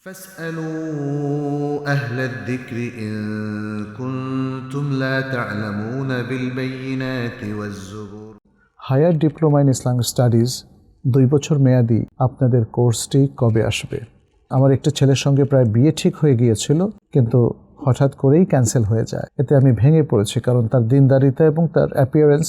فاسألوا أهل الذكر إن كنتم لا تعلمون بالبينات والزبور। Higher diploma in Islamic studies 2 বছর মেয়াদি আপনাদের কোর্সটি কবে আসবে? আমার একটা ছেলের সঙ্গে প্রায় বিয়ে ঠিক হয়ে গিয়েছিল, কিন্তু হঠাৎ করেই ক্যান্সেল হয়ে যায়। এতে আমি ভেঙে পড়েছি, কারণ তার দিনদারিতা এবং তার অ্যাপিয়ারেন্স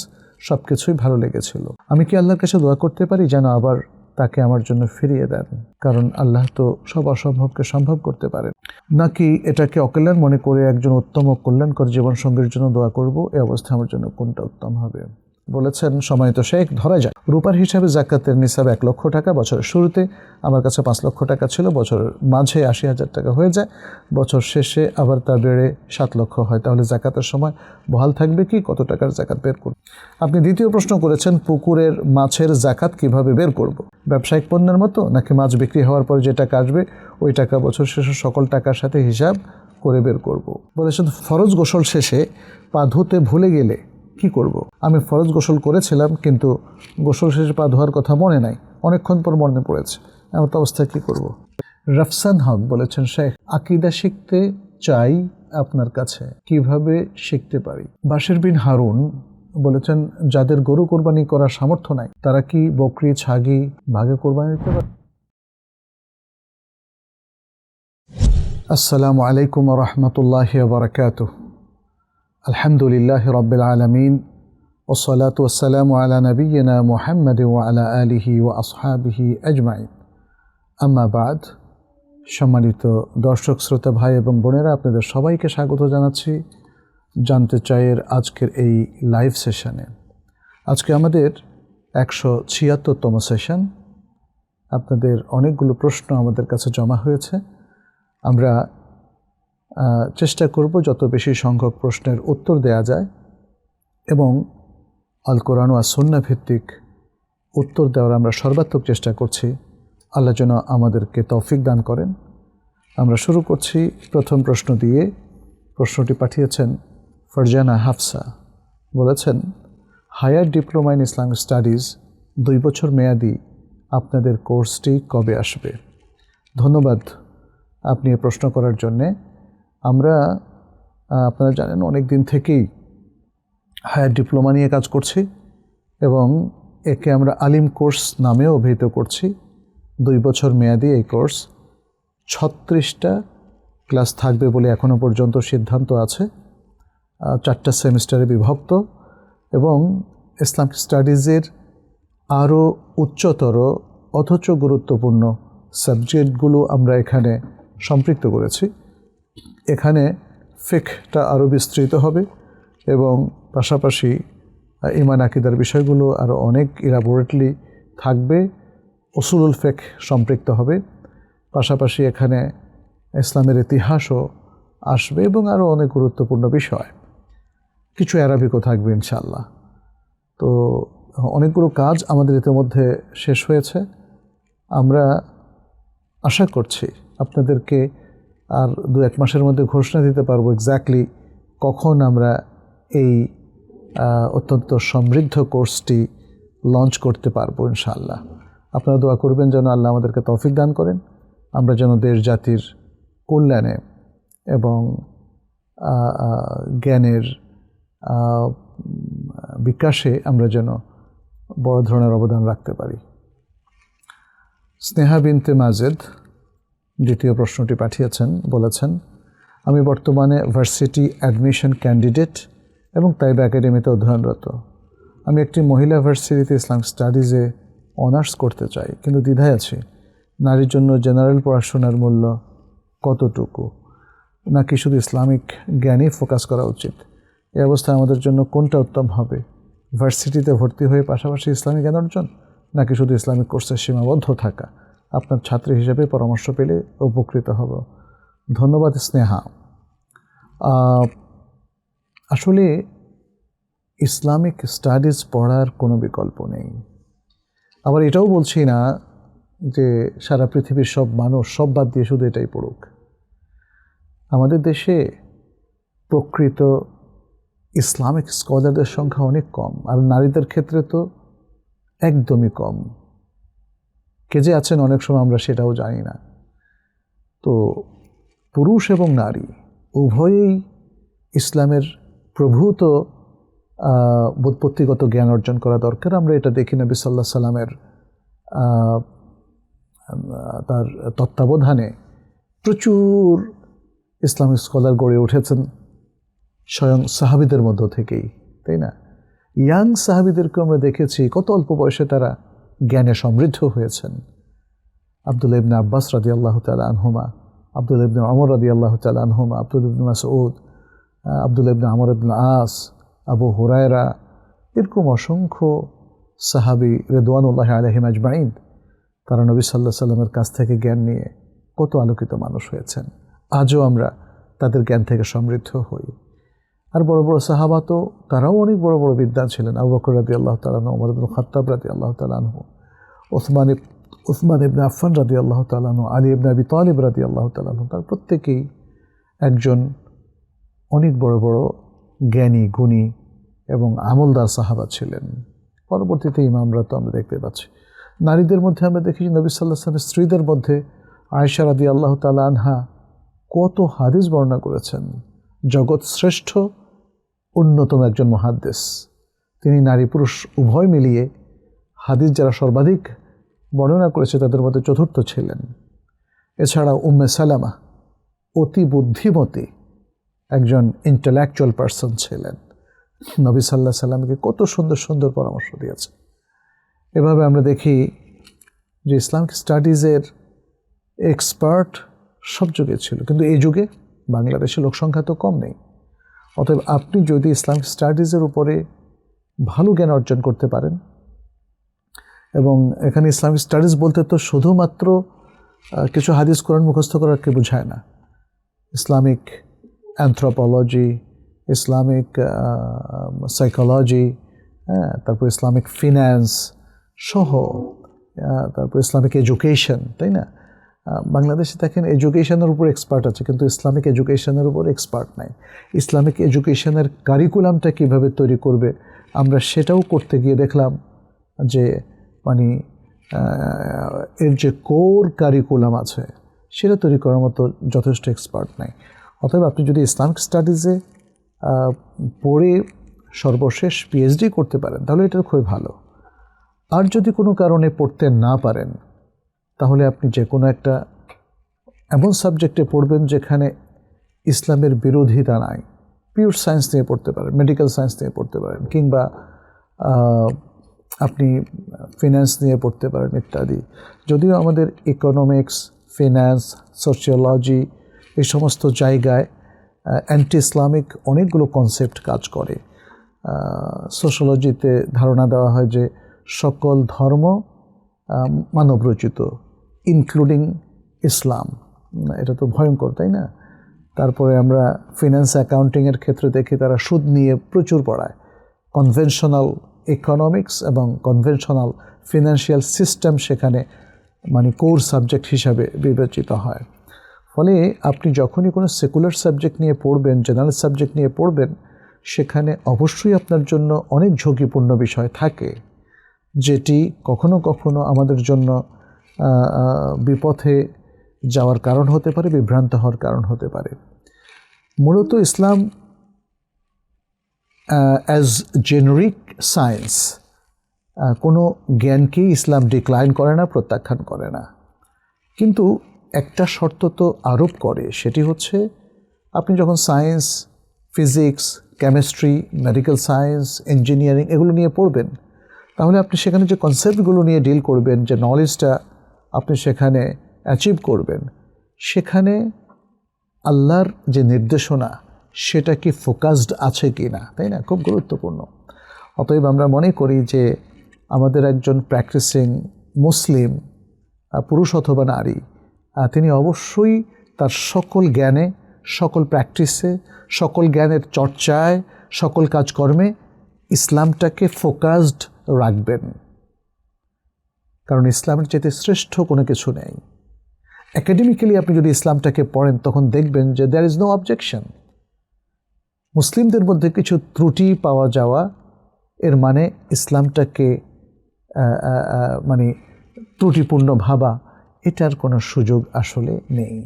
সব কিছুই ভালো লেগেছিল। আমি কি আল্লাহর কাছে দোয়া করতে পারি যেন আবার তাকে আমার জন্য ফিরিয়ে দেন? কারণ আল্লাহ তো সব অসম্ভবকে সম্ভব করতে পারেন। নাকি এটাকে অকল্যাণ মনে করে একজন উত্তম ও কল্যাণকর জীবনসঙ্গীর জন্য দোয়া করব? এই অবস্থা আমার জন্য কোনটা উত্তম হবে? বলেছেন, সম্মানিত শেখ, ধরা যায় রূপার হিসাবে জাকাতের নিসাব 1 লক্ষ টাকা। বছরের শুরুতে আমার কাছে 5 লক্ষ টাকা ছিল, বছরের মাঝে 80,000 টাকা হয়ে যায়, বছর শেষে আবার তা বেড়ে 7 লক্ষ হয়। তাহলে জাকাতের সময় বহাল থাকবে কি? কত টাকার জাকাত বের করব? আপনি দ্বিতীয় প্রশ্ন করেছেন, পুকুরের মাছের জাকাত কিভাবে বের করব? ব্যবসায়িক পণ্যের মতো, নাকি মাছ বিক্রি হওয়ার পর যে টাকা আসবে ওই টাকা বছর শেষে সকল টাকার সাথে হিসাব করে বের করব? বলেছেন, ফরজ গোসল শেষে পা ধুতে ভুলে গেলে কি করব? আমি ফরজ গোসল করেছিলাম, কিন্তু গোসল শেষে পা ধোয়ার কথা মনে নাই, অনেকক্ষণ পর মনে পড়েছে। এমন অবস্থায় কি করব? রফসান হক বলেছেন, শেখ, আকীদা শিখতে চাই আপনার কাছে, কিভাবে শিখতে পারি? বাশির বিন হারুন বলেছেন, যাদের গরু কোরবানি করার সামর্থ্য নাই তারা কি বকরি, ছাগি ভাগে কোরবানি দিতে পারে? আসসালামু আলাইকুম ওয়া রাহমাতুল্লাহি ওয়া বারাকাতুহু। আলহামদুলিল্লাহি রাব্বিল আলামিন ওয়াসসালাতু ওয়াসসালামু আলা নাবিয়িনা মুহাম্মাদ ওয়া আলা আলিহি ওয়া আসহাবিহি আজমাইন। আম্মা বাদ। সম্মানিত দর্শক, শ্রোতা ভাই এবং বোনেরা, আপনাদের সবাইকে স্বাগত জানাচ্ছি জানতে চাইয়ের আজকের এই লাইভ সেশনে। আজকে আমাদের 176তম সেশন। আপনাদের অনেকগুলো প্রশ্ন আমাদের কাছে জমা হয়েছে। আমরা চেষ্টা করব যত বেশি সংখ্যক প্রশ্নের উত্তর দেয়া যায় এবং আল কোরআন ওয়া সুন্নাহ ভিত্তিক উত্তর দেওয়ার আমরা সর্বাত্মক চেষ্টা করছি। আল্লাহ যেন আমাদেরকে তৌফিক দান করেন। আমরা শুরু করছি প্রথম প্রশ্ন দিয়ে। প্রশ্নটি পাঠিয়েছেন ফারজানা হাফসা। বলেছেন, higher diploma in Islamic studies 2 বছর মেয়াদি আপনাদের কোর্সটি কবে আসবে? ধন্যবাদ আপনি এই প্রশ্ন করার জন্যে। আমরা আপনারা জানেন অনেক দিন থেকেই হায়ার ডিপ্লোমা নিয়ে কাজ করছি এবং একে আমরা আলিম কোর্স নামেও অভিহিত করছি। 2 বছর মেয়াদি এই কোর্স, 36টা ক্লাস থাকবে বলে এখনও পর্যন্ত সিদ্ধান্ত আছে। 4টা সেমিস্টারে বিভক্ত এবং ইসলামিক স্টাডিজের আরও উচ্চতর অথচ গুরুত্বপূর্ণ সাবজেক্টগুলো আমরা এখানে সম্পৃক্ত করেছি। এখানে ফিকহটা আরও বিস্তৃত হবে এবং পাশাপাশি ঈমান আকীদার বিষয়গুলো আরও অনেক ইলাবোরেটলি থাকবে। উসুলুল ফিকহ সম্পৃক্ত হবে, পাশাপাশি এখানে ইসলামের ইতিহাসও আসবে এবং আরও অনেক গুরুত্বপূর্ণ বিষয়, কিছু অ্যারাবিকও থাকবে ইনশাআল্লাহ। তো অনেকগুলো কাজ আমাদের ইতিমধ্যে শেষ হয়েছে। আমরা আশা করছি আপনাদেরকে আর 2-1 মাসের মধ্যে ঘোষণা দিতে পারবো এক্স্যাক্টলি কখন আমরা এই অত্যন্ত সমৃদ্ধ কোর্সটি লঞ্চ করতে পারবো ইনশাআল্লাহ। আপনারা দোয়া করবেন যেন আল্লাহ আমাদেরকে তৌফিক দান করেন, আমরা যেন দেশ জাতির কল্যাণে এবং জ্ঞানের বিকাশে আমরা যেন বড় ধরনের অবদান রাখতে পারি। স্নেহা বিনতে মাজেদ দ্বিতীয় প্রশ্নটি পাঠিয়েছেন। বলেছেন, আমি বর্তমানে ভার্সিটি অ্যাডমিশন ক্যান্ডিডেট এবং তাইবা একাডেমিতে অধ্যয়নরত। আমি একটি মহিলা ভার্সিটিতে ইসলাম স্টাডিজে অনার্স করতে চাই, কিন্তু দ্বিধায় আছি। নারীর জন্য জেনারেল পড়াশোনার মূল্য কতটুকু, নাকি শুধু ইসলামিক জ্ঞানই ফোকাস করা উচিত? এই অবস্থায় আমাদের জন্য কোনটা উত্তম হবে? ভার্সিটিতে ভর্তি হয়ে পাশাপাশি ইসলামিক জ্ঞান অর্জন, নাকি শুধু ইসলামিক কোর্সে সীমাবদ্ধ থাকা? আপনার ছাত্রী হিসেবে পরামর্শ পেলে উপকৃত হব। ধন্যবাদ স্নেহা। আসলে ইসলামিক স্টাডিজ পড়ার কোনো বিকল্প নেই। আবার এটাও বলছি না যে সারা পৃথিবীর সব মানুষ সব বাদ দিয়ে শুধু এটাই পড়ুক। আমাদের দেশে প্রকৃত ইসলামিক স্কলারদের সংখ্যা অনেক কম, আর নারীদের ক্ষেত্রে তো একদমই কম। কে যে আছেন অনেক সময় আমরা সেটাও জানি না। তো পুরুষ এবং নারী উভয়েই ইসলামের প্রভূত বোধপত্তিগত জ্ঞান অর্জন করা দরকার। আমরা এটা দেখি নবী সাল্লাল্লাহু আলাইহি সাল্লামের তার তত্ত্বাবধানে প্রচুর ইসলামিক স্কলার গড়ে উঠেছেন স্বয়ং সাহাবীদের মধ্য থেকেই, তাই না? ইয়াং সাহাবীদেরকে আমরা দেখেছি কত অল্প বয়সে তারা জ্ঞানে সমৃদ্ধ হয়েছেন। আব্দুল্লাহ ইবনে আব্বাস রাদিয়াল্লাহু তাআলা আনহুমা, আব্দুল্লাহ ইবনে ওমর রাদিয়াল্লাহু তাআলা আনহুমা, আব্দুল্লাহ ইবনে মাসউদ, আব্দুল্লাহ ইবনে আমর ইবনে আস, আবু হুরায়রা, এরকম অসংখ্য সাহাবী রিদওয়ানুল্লাহি আলাইহিম আজমাইন তারা নবী সাল্লাল্লাহু আলাইহি সাল্লামের কাছ থেকে জ্ঞান নিয়ে কত আলোকিত মানুষ হয়েছেন। আজও আমরা তাদের জ্ঞান থেকে সমৃদ্ধ হই। আর বড় বড় সাহাবা তো তারাও অনেক বড় বড় বিদ্বান ছিলেন। আবু বকর রাদিয়াল্লাহু তাআলা আনহু, ওমর ইবনে খাত্তাব রাদিয়াল্লাহু তাআলা আনহু, উসমান ইবনে আফফান রাদিয়াল্লাহু তাআলা আনহু, আলী ইবনে আবি তালিব রাদিয়াল্লাহু তাআলা আনহু, তার প্রত্যেকেই একজন অনেক বড় বড় জ্ঞানী, গুণী এবং আমলদার সাহাবা ছিলেন। পরবর্তীতে ইমামরা তো আমরা দেখতে পাচ্ছি। নারীদের মধ্যে আমরা দেখি যে নবী সাল্লাল্লাহু আলাইহি ওয়াসাল্লামের স্ত্রীদের মধ্যে আয়েশা রাদিয়াল্লাহু তাআলা আনহা কত হাদিস বর্ণনা করেছেন। জগৎ শ্রেষ্ঠ অন্যতম একজন মুহাদ্দিস, তিনি নারী পুরুষ উভয় মিলিয়ে হাদিস যারা সর্বাধিক বর্ণনা করেছে তাদের মধ্যে চতুর্থ ছিলেন। এছাড়া উম্মে সালামা অতি বুদ্ধিমতী একজন ইন্টেলেকচুয়াল পারসন ছিলেন। নবী সাল্লাল্লাহু আলাইহি সাল্লামকে কত সুন্দর সুন্দর পরামর্শ দিয়েছে। এভাবে আমরা দেখি যে ইসলামিক স্টাডিজের এক্সপার্ট সব যুগে ছিল, কিন্তু এই যুগে বাংলাদেশের লোকসংখ্যা তো কম নেই। অতএব আপনি যদি ইসলামিক স্টাডিজের উপরে ভালো জ্ঞান অর্জন করতে পারেন, এবং এখানে ইসলামিক স্টাডিজ বলতে তো শুধুমাত্র কিছু হাদিস কোরআন মুখস্থ করাকে বোঝায় না। ইসলামিক অ্যানথ্রোপোলজি, ইসলামিক সাইকোলজি, তারপর ইসলামিক ফিন্যান্স সহ, তারপর ইসলামিক এডুকেশন, তাই না? বাংলাদেশে দেখেন এডুকেশনের উপর এক্সপার্ট আছে, কিন্তু ইসলামিক এডুকেশনের উপর এক্সপার্ট নাই। ইসলামিক এডুকেশনের কারিকুলামটা কীভাবে তৈরি করবে আমরা সেটাও করতে গিয়ে দেখলাম যে মানে এর যে কোর কারিকুলাম আছে সেটা তৈরি করার মতো যথেষ্ট এক্সপার্ট নাই। অতএব আপনি যদি ইসলামিক স্টাডিজে পড়ে সর্বশেষ পিএইচডি করতে পারেন তাহলে এটা খুবই ভালো। আর যদি কোনো কারণে পড়তে না পারেন তাহলে আপনি যে কোনো একটা এমন সাবজেক্টে পড়বেন যেখানে ইসলামের বিরোধিতা নাই। পিওর সায়েন্স নিয়ে পড়তে পারেন, মেডিকেল সায়েন্স নিয়ে পড়তে পারেন, কিংবা আপনি ফিন্যান্স নিয়ে পড়তে পারেন ইত্যাদি। যদিও আমাদের ইকোনমিক্স, ফিন্যান্স, সোশিওলজি এই সমস্ত জায়গায় অ্যান্টি ইসলামিক অনেকগুলো কনসেপ্ট কাজ করে। সোশিওলজিতে ধারণা দেওয়া হয় যে সকল ধর্ম মানবরচিত, ইনক্লুডিং ইসলাম। এটা তো ভয়ঙ্কর, তাই না? তারপরে আমরা ফিন্যান্স অ্যাকাউন্টিংয়ের ক্ষেত্রে দেখি তারা সুদ নিয়ে প্রচুর পড়ায়। কনভেনশনাল ইকোনমিক্স এবং কনভেনশনাল ফিনান্সিয়াল সিস্টেম সেখানে মানে কোর সাবজেক্ট হিসাবে বিবেচিত হয়। ফলে আপনি যখনই কোনো সেকুলার সাবজেক্ট নিয়ে পড়বেন, জেনারেল সাবজেক্ট নিয়ে পড়বেন, সেখানে অবশ্যই আপনার জন্য অনেক ঝুঁকিপূর্ণ বিষয় থাকে, যেটি কখনো কখনো আমাদের জন্য বিপথে যাওয়ার কারণ হতে পারে, বিভ্রান্ত হওয়ার কারণ হতে পারে। মূলত ইসলাম অ্যাজ জেনারিক সায়েন্স কোনো জ্ঞানকেই ইসলাম ডিক্লাইন করে না, প্রত্যাখ্যান করে না। কিন্তু একটা শর্ত তো আরোপ করে, সেটি হচ্ছে আপনি যখন science, physics, chemistry, medical science, engineering এগুলো নিয়ে পড়বেন, তাহলে আপনি সেখানে যে কনসেপ্টগুলো নিয়ে ডিল করবেন, যে নলেজটা আপনি সেখানে অ্যাচিভ করবেন, সেখানে আল্লাহর যে নির্দেশনা সেটা কি ফোকাসড আছে কি না, তাই না? খুব গুরুত্বপূর্ণ। অতএব আমরা মনে করি যে আমাদের একজন প্র্যাকটিসিং মুসলিম, পুরুষ অথবা নারী, তিনি অবশ্যই তার সকল জ্ঞানে, সকল প্র্যাকটিসে, সকল জ্ঞানের চর্চায়, সকল কাজকর্মে ইসলামটাকে ফোকাসড রাখবেন। কারণ ইসলামের চেয়ে শ্রেষ্ঠ কোনো কিছু নেই। একাডেমিক্যালি আপনি যদি ইসলামটাকে পড়েন তখন দেখবেন যে দেয়ার ইজ নো অবজেকশন। মুসলিমদের মধ্যে কিছু ত্রুটি পাওয়া যাওয়া এর মানে ইসলামটাকে মানে ত্রুটিপূর্ণ ভাবা, এটার কোনো সুযোগ আসলে নেই।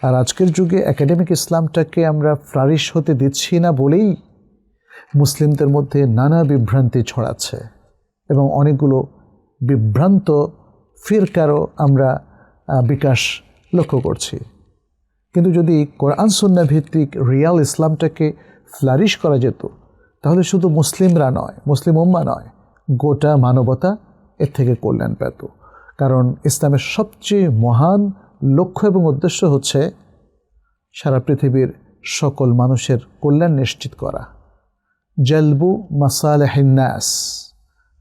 আর আজকের যুগে একাডেমিক ইসলামটাকে আমরা ফ্লারিশ হতে দিচ্ছি না বলেই মুসলিমদের মধ্যে নানা বিভ্রান্তি ছড়াচ্ছে এবং অনেকগুলো বিভ্রান্ত ফিরকারও আমরা বিকাশ লক্ষ্য করছি। কিন্তু যদি কোরআন সুন্নাহ ভিত্তিক রিয়াল ইসলামটাকে ফ্লারিশ করা যেত, তাহলে শুধু মুসলিমরা নয়, মুসলিম উম্মাহ নয়, গোটা মানবতা এর থেকে কল্যাণ পেত। কারণ ইসলামের সবচেয়ে মহান লক্ষ্য এবং উদ্দেশ্য হচ্ছে সারা পৃথিবীর সকল মানুষের কল্যাণ নিশ্চিত করা। জালবু মাসালিহিন নাস,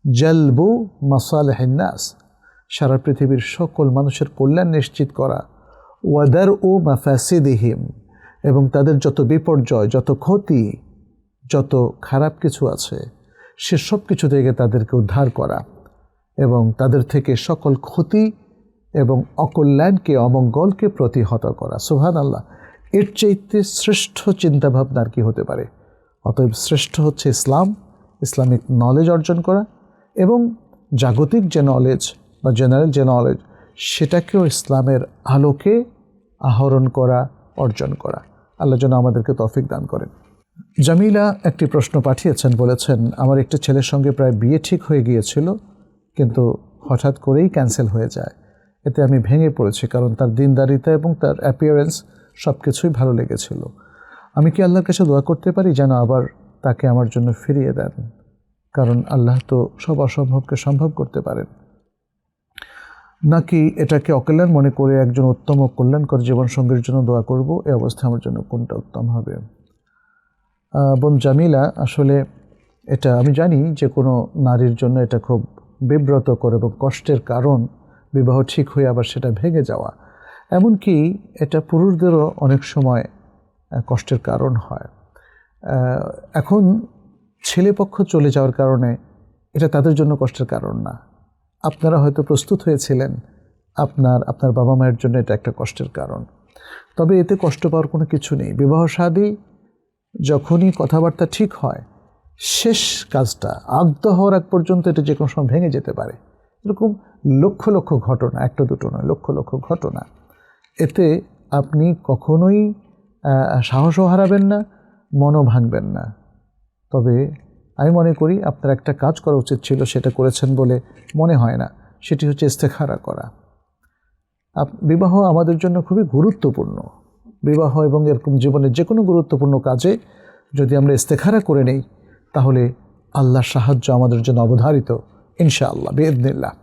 জালবু মাসালিহিন নাস, সারা পৃথিবীর সকল মানুষের কল্যাণ নিশ্চিত করা। ওয়াদারউ মাফাসিদিহিম, এবং তাদের যত বিপর্যয়, যত ক্ষতি, যত খারাপ কিছু আছে সে সব কিছু থেকে তাদেরকে উদ্ধার করা এবং তাদের থেকে সকল ক্ষতি এবং অকল্যাণকে, অমঙ্গলকে প্রতিহত করা। সুবহানাল্লাহ, এর চাইতে শ্রেষ্ঠ চিন্তাভাবনা আর কি হতে পারে? অতএব শ্রেষ্ঠ হচ্ছে ইসলাম, ইসলামিক নলেজ অর্জন করা এবং জাগতিক যে নলেজ বা জেনারেল যে নলেজ সেটাকেও ইসলামের আলোকে আহরণ করা, অর্জন করা। আল্লাহ যেন আমাদেরকে তৌফিক দান করেন। জামিলা একটি প্রশ্ন পাঠিয়েছেন, বলেছেন আমার একটি ছেলের সঙ্গে প্রায় বিয়ে ঠিক হয়ে গিয়েছিল, কিন্তু হঠাৎ করেই ক্যান্সেল হয়ে যায়। এতে আমি ভেঙে পড়েছি, কারণ তার দিনদারিতা এবং তার অ্যাপিয়ারেন্স সব কিছুই ভালো লেগেছিল। আমি কি আল্লাহর কাছে দোয়া করতে পারি যেন আবার তাকে আমার জন্য ফিরিয়ে দেন? কারণ আল্লাহ তো সব অসম্ভবকে সম্ভব করতে পারেন। নাকি এটাকে অকল্যাণ মনে করে একজন উত্তম ও কল্যাণকর জীবনসঙ্গীর জন্য দোয়া করব? এই অবস্থায় আমার জন্য কোনটা উত্তম হবে? বোন জামিলা, আসলে এটা আমি জানি যে কোনো নারীর জন্য এটা খুব বিব্রতকর এবং কষ্টের কারণ, বিবাহ ঠিক হয়ে আবার সেটা ভেঙে যাওয়া। এমনকি এটা পুরুষদেরও অনেক সময় কষ্টের কারণ হয়। এখন ছেলেপক্ষ চলে যাওয়ার কারণে এটা তাদের জন্য কষ্টের কারণ না। আপনারা হয়তো প্রস্তুত হয়েছিলেন, আপনার বাবা মায়ের জন্য এটা একটা কষ্টের কারণ। তবে এতে কষ্ট পাওয়ার কোনো কিছু নেই। বিবাহ শাদী যখনই কথাবার্তা ঠিক হয়, শেষ কাজটা আগদ হওয়ার আগ পর্যন্ত এটা যে কোনো সময় ভেঙে যেতে পারে। এরকম লক্ষ লক্ষ ঘটনা, একটা দুটো নয়, লক্ষ লক্ষ ঘটনা। এতে আপনি কখনোই সাহসও হারাবেন না, মনও ভাঙবেন না। তবে আমি মনে করি আপনার একটা কাজ করা উচিত ছিল, সেটা করেছেন বলে মনে হয় না। সেটি হচ্ছে ইস্তেখারা করা। বিবাহ আমাদের জন্য খুবই গুরুত্বপূর্ণ। বিবাহ এবং এরকম জীবনের যে কোনো গুরুত্বপূর্ণ কাজে যদি আমরা ইস্তেখারা করে নেই, তাহলে আল্লাহর সাহায্য আমাদের জন্য অবধারিত ইনশাআল্লাহ বিইذনিল্লাহ।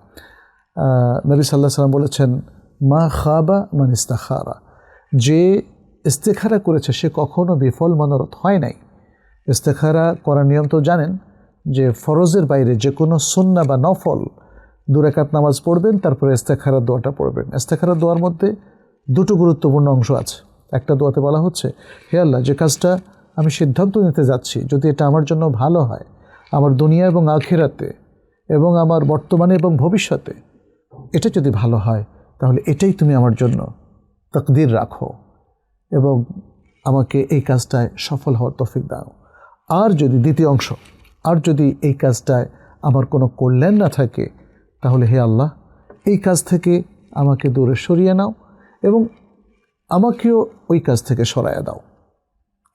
নবী সাল্লাল্লাহু আলাইহি ওয়াসাল্লাম বলেছেন, মা খাবা মান ইস্তাখারা, যে ইস্তেখারা করেছে সে কখনো বিফল মনোরথ হয় নাই। ইস্তেখারা করার নিয়ম তো জানেন, যে ফরজের বাইরে যে কোনো সুন্নাহ বা নফল 2 রাকাত নামাজ পড়বেন, তারপরে ইস্তেখারার দোয়াটা পড়বেন। ইস্তেখারার দোয়ার মধ্যে দুটো গুরুত্বপূর্ণ অংশ আছে। একটা দোয়াতে বলা হচ্ছে, হে আল্লাহ, যে কাজটা আমি সিদ্ধান্ত নিতে যাচ্ছি, যদি এটা আমার জন্য ভালো হয়, আমার দুনিয়া এবং আখিরাতে এবং আমার বর্তমানে এবং ভবিষ্যতে, এটা যদি ভালো হয়, তাহলে এটাই তুমি আমার জন্য তাকদীর রাখো এবং আমাকে এই কাজটায় সফল হওয়ার তৌফিক দাও। আর যদি দ্বিতীয় অংশ, আর যদি এই কাজটায় আমার কোনো কল্যাণ না থাকে, তাহলে হে আল্লাহ, এই কাজ থেকে আমাকে দূরে সরিয়ে নাও এবং আমাকেও ওই কাজ থেকে সরাইয়া দাও,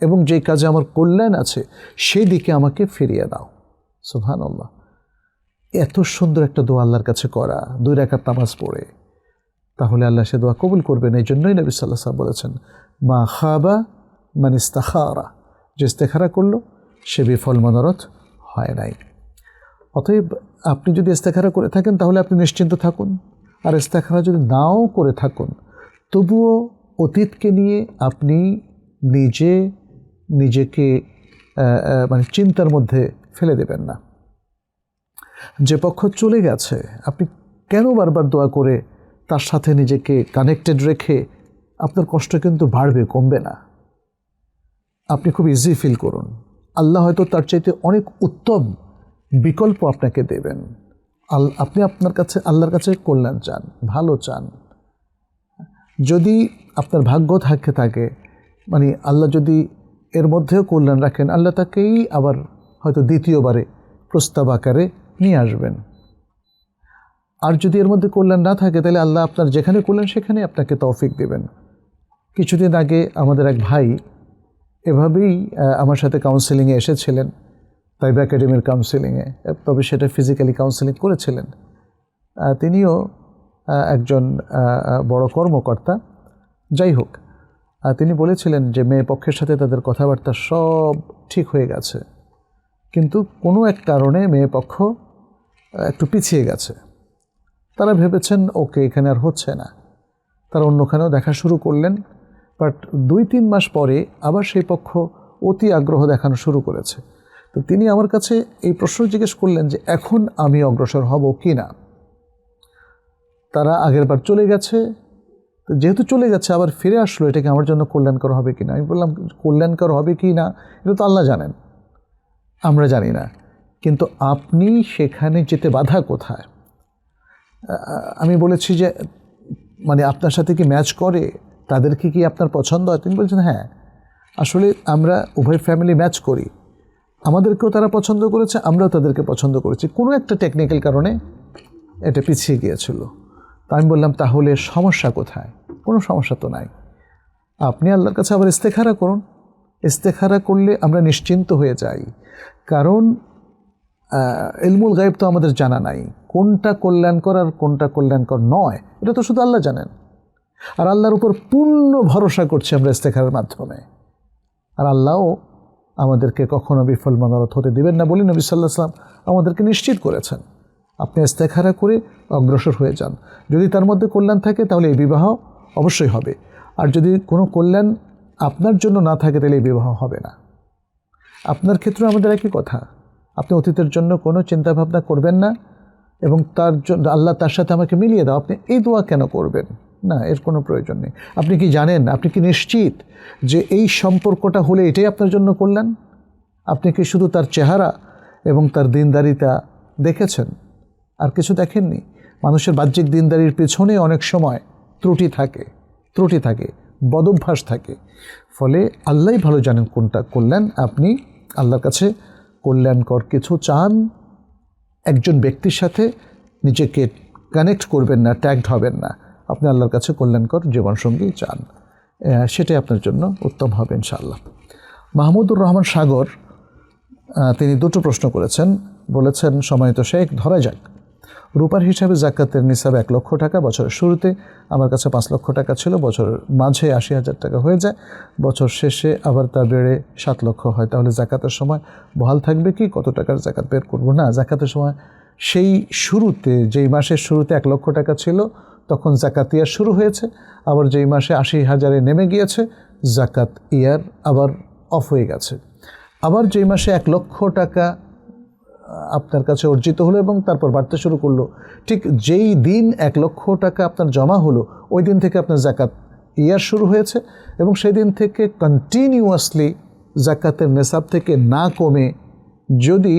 এবং যেই কাজে আমার কল্যাণ আছে সেই দিকে আমাকে ফিরিয়ে দাও। সুবহানাল্লাহ, এত সুন্দর একটা দোয়া আল্লাহর কাছে করা 2 রাকাত নামাজ পড়ে, তাহলে আল্লাহ সে দোয়া কবুল করবেন। এই জন্যই নবী সাল্লাল্লাহু আলাইহি ওয়াসাল্লাম বলেছেন, মা খাবা মান ইস্তাখারা, যে ইস্তেখারা করলো সে বিফল মনোরথ হয় নাই। অতএব আপনি যদি ইস্তেখারা করে থাকেন, তাহলে আপনি নিশ্চিন্ত থাকুন। আর ইস্তেখারা যদি নাও করে থাকুন, তবুও অতীতকে নিয়ে আপনি নিজেকে মানে চিন্তার মধ্যে ফেলে দেবেন না। যে পক্ষ চলে গেছে, আপনি কেন বারবার দোয়া করে তার সাথে নিজেকে কানেক্টেড রেখে? আপনার কষ্ট কিন্তু বাড়বে, কমবে না। আপনি খুব ইজি ফিল করুন। আল্লাহ হয়তো তার চাইতে অনেক উত্তম বিকল্প আপনাকে দেবেন। আপনি আল্লাহর কাছে কল্যাণ চান, ভালো চান। যদি আপনার ভাগ্য থাকে, মানে আল্লাহ যদি এর মধ্যেও কল্যাণ রাখেন, আল্লাহ তাকেই আবার হয়তো দ্বিতীয়বারে প্রস্তাব আকারে নিয়ে আসবেন। আর যদি এর মধ্যে কল্যাণ না থাকে, তাহলে আল্লাহ আপনার যেখানে কল্যাণ সেখানে আপনাকে তৌফিক দেবেন। কিছুদিন আগে আমাদের এক ভাই এভাবেই আমার সাথে কাউন্সেলিংয়ে এসেছিলেন, তাইবা একাডেমির কাউন্সেলিংয়ে, তবে সেটা ফিজিক্যালি কাউন্সেলিং করেছিলেন। তিনিও একজন বড় কর্মকর্তা। যাই হোক, তিনি বলেছিলেন যে মেয়ে পক্ষের সাথে তাদের কথাবার্তা সব ঠিক হয়ে গেছে, কিন্তু কোনো এক কারণে মেয়ে পক্ষ একটু পিছিয়ে গেছে। তারা ভেবেছেন ওকে এখানে আর হচ্ছে না, তারা অন্যখানেও দেখা শুরু করলেন। বাট 2-3 মাস পরে আবার সেই পক্ষ অতি আগ্রহ দেখানো শুরু করেছে। তো তিনি আমার কাছে এই প্রশ্ন জিজ্ঞেস করলেন যে এখন আমি অগ্রসর হব কি না। তারা আগেরবার চলে গেছে, তো যেহেতু চলে গেছে আবার ফিরে আসলো, এটাকে আমার জন্য কল্যাণকর হবে কি না। আমি বললাম কল্যাণকর হবে কি না এটা তো আল্লাহ জানেন, আমরা জানি না, কিন্তু আপনি সেখানে যেতে বাধা কোথায়? আমি বলেছি যে মানে আপনার সাথে কি ম্যাচ করে, তাদেরকে কি আপনার পছন্দ হয়? তিনি বলছেন হ্যাঁ, আসলে আমরা উভয় ফ্যামিলি ম্যাচ করি, আমাদেরকেও তারা পছন্দ করেছে, আমরাও তাদেরকে পছন্দ করেছি, কোনো একটা টেকনিক্যাল কারণে এটা পিছিয়ে গিয়েছিল। তা আমি বললাম তাহলে সমস্যা কোথায়? কোনো সমস্যা তো নাই, আপনি আল্লাহর কাছে আবার ইস্তেখারা করুন। ইস্তেখারা করলে আমরা নিশ্চিন্ত হয়ে যাই, কারণ ইলমুল গায়েব তো আমাদের জানা নাই, কোনটা কল্যাণকর আর কোনটা কল্যাণকর নয় এটা তো শুধু আল্লাহ জানেন। আর আল্লাহর উপর পূর্ণ ভরসা করছি আমরা ইস্তেখারার মাধ্যমে, আর আল্লাহও আমাদেরকে কখনো বিফল মনোরথ হতে দিবেন না বলে নবী সাল্লাল্লাহু আলাইহি ওয়াসাল্লাম আমাদেরকে নিশ্চিত করেছেন। আপনি ইস্তেখারা করে অগ্রসর হয়ে যান, যদি তার মধ্যে কল্যাণ থাকে তাহলে এই বিবাহ অবশ্যই হবে, আর যদি কোনো কল্যাণ আপনার জন্য না থাকে তাহলে এই বিবাহ হবে না। আপনার ক্ষেত্রে আমাদের একই কথা, আপনি অতীতের জন্য কোনো চিন্তাভাবনা করবেন না এবং তার জন্য আল্লাহ তার সাথে আমাকে মিলিয়ে দাও, আপনি এই দোয়া কেন করবেন না, এর কোনো প্রয়োজন নেই। আপনি কি জানেন, আপনি কি নিশ্চিত যে এই সম্পর্কটা হলে এটাই আপনার জন্য কল্যাণ? আপনি কি শুধু তার চেহারা এবং তার দিনদারিতা দেখেছেন, আর কিছু দেখেননি? মানুষের বাহ্যিক দিনদারির পেছনে অনেক সময় ত্রুটি থাকে, বদভ্যাস থাকে, ফলে আল্লাহই ভালো জানেন কোনটা কল্যাণ। আপনি আল্লাহর কাছে কল্যাণকর কিছু চান, একজন ব্যক্তির সাথে নিজেকে কানেক্ট করবেন না, ট্যাগড হবেন না, আপনি আল্লাহর কাছে কল্যাণকর জীবনসঙ্গী চান, সেটাই আপনার জন্য উত্তম হবে ইনশাআল্লাহ। মাহমুদুর রহমান সাগর তিনি দুটো প্রশ্ন করেছেন, বলেছেন সম্মানিত শেখ, ধরা যাক রূপার হিসাবে জাকাতের নিসাব 1 লক্ষ টাকা, বছরের শুরুতে আমার কাছে 5 লক্ষ টাকা ছিল, বছরের মাঝে 80,000 টাকা হয়ে যায়, বছর শেষে আবার তা বেড়ে 7 লক্ষ হয়, তাহলে জাকাতের সময় বহাল থাকবে কি? কত টাকার জাকাত বের করব? না, জাকাতের সময় সেই শুরুতে, যেই মাসের শুরুতে 1 লক্ষ টাকা ছিল তখন জাকাত ইয়ার শুরু হয়েছে, আবার যেই মাসে 80,000-এ নেমে গিয়েছে জাকাত ইয়ার আবার অফ হয়ে গেছে। আবার যেই মাসে 1 লক্ষ টাকা আপনার কাছে অর্জিত হলো এবং তারপর বাড়তে শুরু করলো, ঠিক যেই দিন 1 লক্ষ টাকা আপনার জমা হলো ওই দিন থেকে আপনার জাকাত ইয়ার শুরু হয়েছে, এবং সেই দিন থেকে কন্টিনিউয়াসলি জাকাতের নেসাব থেকে না কমে যদি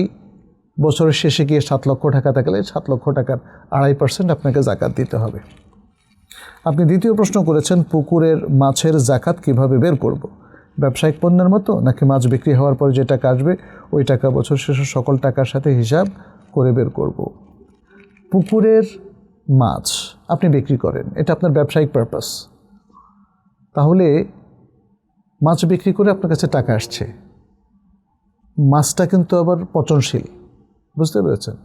বছরের শেষে গিয়ে 7 লক্ষ টাকা থাকলে 7 লক্ষ টাকার 2.5% আপনাকে জাকাত দিতে হবে। আপনি দ্বিতীয় প্রশ্ন করেছেন পুকুরের মাছের জাকাত কিভাবে বের করব? ব্যবসায়িক পণ্যের মতো, নাকি মাছ বিক্রি হওয়ার পর যে টাকা আসবে ওই টাকা বছর শেষে সকল টাকার সাথে হিসাব করে বের করব? পুকুরের মাছ আপনি বিক্রি করেন, এটা আপনার ব্যবসায়িক পারপাস, তাহলে মাছ বিক্রি করে আপনার কাছে টাকা আসছে, মাছটা কিন্তু আবার পচনশীল, বুঝতে পেরেছেন?